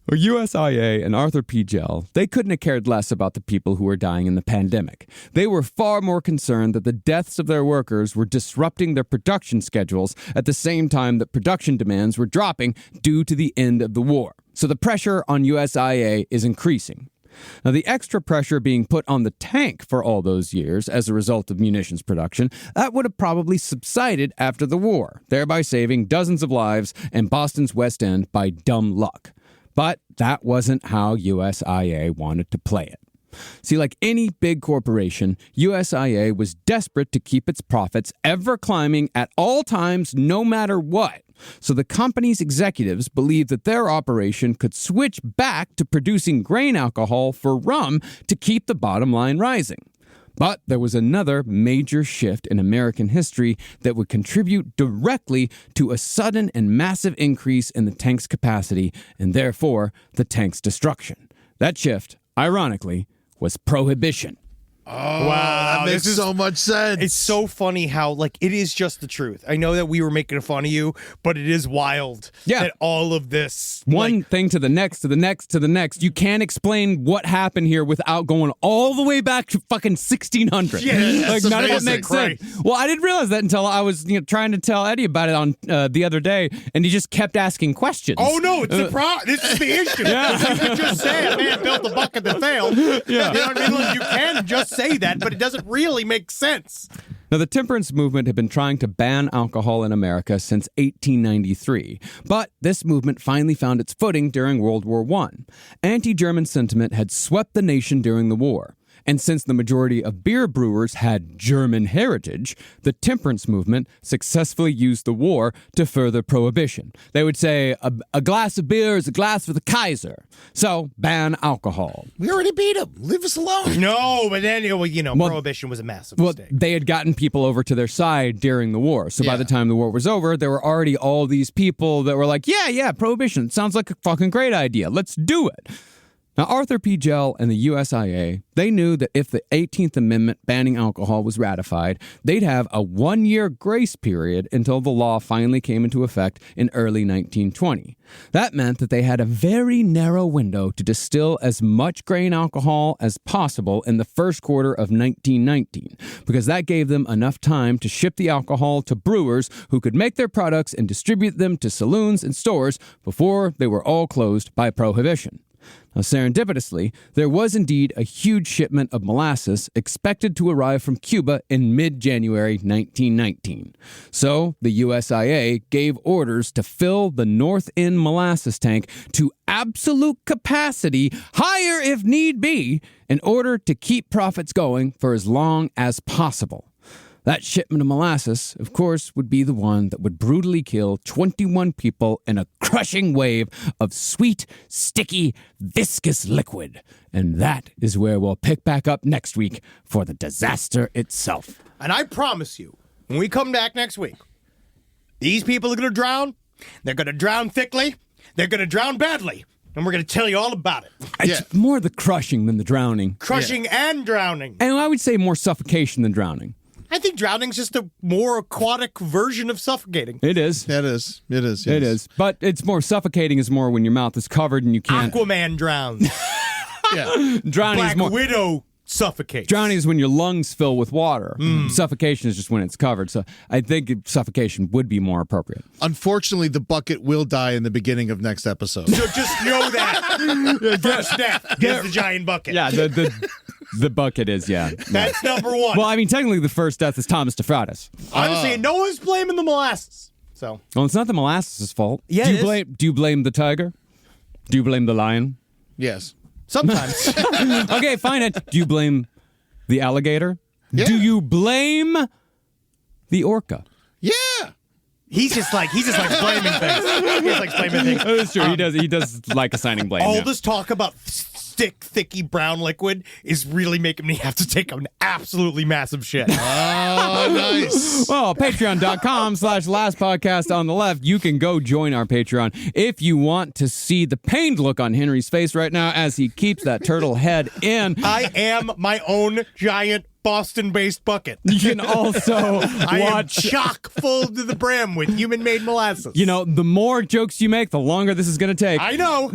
Well, USIA and Arthur P. Gell, they couldn't have cared less about the people who were dying in the pandemic. They were far more concerned that the deaths of their workers were disrupting their production schedules at the same time that production demands were dropping due to the end of the war. So the pressure on USIA is increasing. Now, the extra pressure being put on the tank for all those years as a result of munitions production, that would have probably subsided after the war, thereby saving dozens of lives and Boston's West End by dumb luck. But that wasn't how USIA wanted to play it. See, like any big corporation, USIA was desperate to keep its profits ever climbing at all times, no matter what. So the company's executives believed that their operation could switch back to producing grain alcohol for rum to keep the bottom line rising. But there was another major shift in American history that would contribute directly to a sudden and massive increase in the tank's capacity, and therefore the tank's destruction. That shift, ironically, was prohibition. Oh, Wow, that makes this is- so much sense. It's so funny how, like, it is just the truth. I know that we were making fun of you, but it is wild that all of this... One thing to the next, to the next, to the next. You can't explain what happened here without going all the way back to fucking 1600. Yeah, like, that's none of it amazing. makes sense. Right. Well, I didn't realize that until I was trying to tell Eddie about it on the other day, and he just kept asking questions. Oh, no, it's the problem. This is the issue. You can just say a man built a bucket that failed. Yeah. You know what I mean? Like, you can just say that, but it doesn't really make sense. Now, the temperance movement had been trying to ban alcohol in America since 1893, but this movement finally found its footing during World War I. Anti-German sentiment had swept the nation during the war. And since the majority of beer brewers had German heritage, the temperance movement successfully used the war to further prohibition. They would say, a glass of beer is a glass for the Kaiser. So, ban alcohol. We already beat him. Leave us alone. No, but then, prohibition was a massive mistake. They had gotten people over to their side during the war. So by the time the war was over, there were already all these people that were like, yeah, prohibition. Sounds like a fucking great idea. Let's do it. Now, Arthur P. Gell and the USIA, they knew that if the 18th Amendment banning alcohol was ratified, they'd have a 1-year grace period until the law finally came into effect in early 1920. That meant that they had a very narrow window to distill as much grain alcohol as possible in the first quarter of 1919, because that gave them enough time to ship the alcohol to brewers who could make their products and distribute them to saloons and stores before they were all closed by prohibition. Serendipitously, there was indeed a huge shipment of molasses expected to arrive from Cuba in mid-January 1919. So, the USIA gave orders to fill the North End molasses tank to absolute capacity, higher if need be, in order to keep profits going for as long as possible. That shipment of molasses, of course, would be the one that would brutally kill 21 people in a crushing wave of sweet, sticky, viscous liquid. And that is where we'll pick back up next week for the disaster itself. And I promise you, when we come back next week, these people are going to drown. They're going to drown thickly. They're going to drown badly. And we're going to tell you all about it. It's more the crushing than the drowning. Crushing and drowning. And I would say more suffocation than drowning. I think drowning's just a more aquatic version of suffocating. It is. It is. Yes. It is. But it's more suffocating is more when your mouth is covered and you can't. Aquaman drowns. Yeah. Drowning Black is more. Widow suffocates. Drowning is when your lungs fill with water. Suffocation is just when it's covered. So I think suffocation would be more appropriate. Unfortunately, the bucket will die in the beginning of next episode. So just know that. First death is the giant bucket. Yeah, the bucket is, yeah. That's number one. Well, I mean, technically the first death is Thomas DeFraudis. I'm saying no one's blaming the molasses. So Well, it's not the molasses' fault. Yeah, Do you blame the tiger? Do you blame the lion? Yes. sometimes. Okay, fine. Do you blame the alligator? Yeah. Do you blame the orca? Yeah. He's just like blaming things. He's like blaming things. That's true. He does like assigning blame. All yeah. this talk about thicky brown liquid is really making me have to take an absolutely massive shit. Oh, nice. Well, patreon.com/lastpodcast on the left. You can go join our Patreon if you want to see the pained look on Henry's face right now as he keeps that turtle head in. I am my own giant Boston-based bucket. You can also I am watch. chock full to the brim with human-made molasses. You know, the more jokes you make, the longer this is going to take. I know.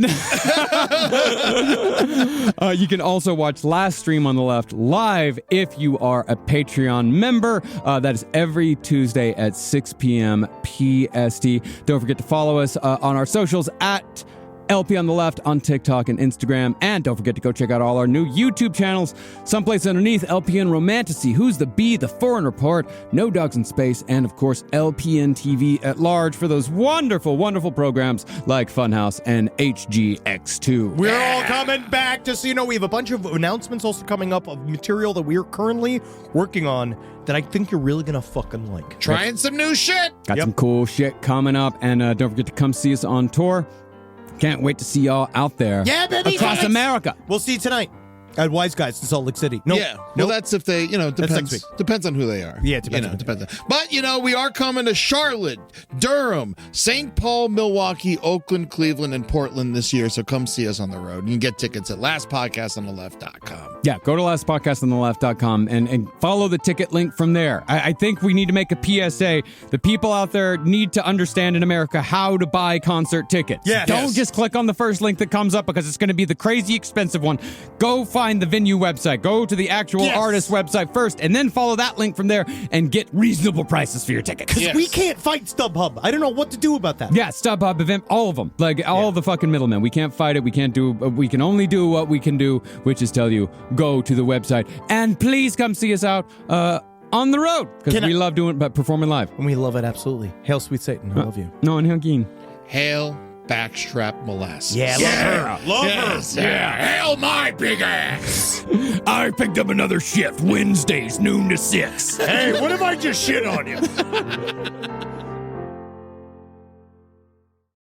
You can also watch Last Stream on the Left live if you are a Patreon member. That is every Tuesday at 6 p.m. PST. Don't forget to follow us on our socials at LP on the Left on TikTok and Instagram. And don't forget to go check out all our new YouTube channels. Someplace underneath, LPN Romantasy, Who's the Bee, The Foreign Report, No Dogs in Space, and of course, LPN TV at large for those wonderful, wonderful programs like Funhouse and HGX2. We're all coming back to, so you know, we have a bunch of announcements also coming up of material that we're currently working on that I think you're really going to fucking like. Trying some new shit. Got some cool shit coming up. And don't forget to come see us on tour. Can't wait to see y'all out there. Yeah, baby. Across Thanks. America. We'll see you tonight at Wise Guys in Salt Lake City. Nope. Yeah. Well, Nope. that's if they, next depends. week. Depends on who they are. Yeah, it depends on who depends. But, we are coming to Charlotte, Durham, St. Paul, Milwaukee, Oakland, Cleveland, and Portland this year. So come see us on the road. You can get tickets at lastpodcastontheleft.com. Yeah, go to lastpodcastontheleft.com and follow the ticket link from there. I think we need to make a PSA. The people out there need to understand in America how to buy concert tickets. Yes. Don't Yes. just click on the first link that comes up because it's going to be the crazy expensive one. Go find the venue website. Go to the actual Yes. artist website first and then follow that link from there and get reasonable prices for your tickets. Because we can't fight StubHub. I don't know what to do about that. Yeah, StubHub, event, all of them. Like, all the fucking middlemen. We can't fight it. We can't do... We can only do what we can do, which is tell you, go to the website. And please come see us out on the road. Because we love doing but performing live. And we love it, absolutely. Hail, sweet Satan. I love you. No, and Hugin. Hail Backstrap Molasses. Yeah, love her. Yeah, hell my big ass. I picked up another shift. Wednesdays, noon to 6. Hey, what if I just shit on you?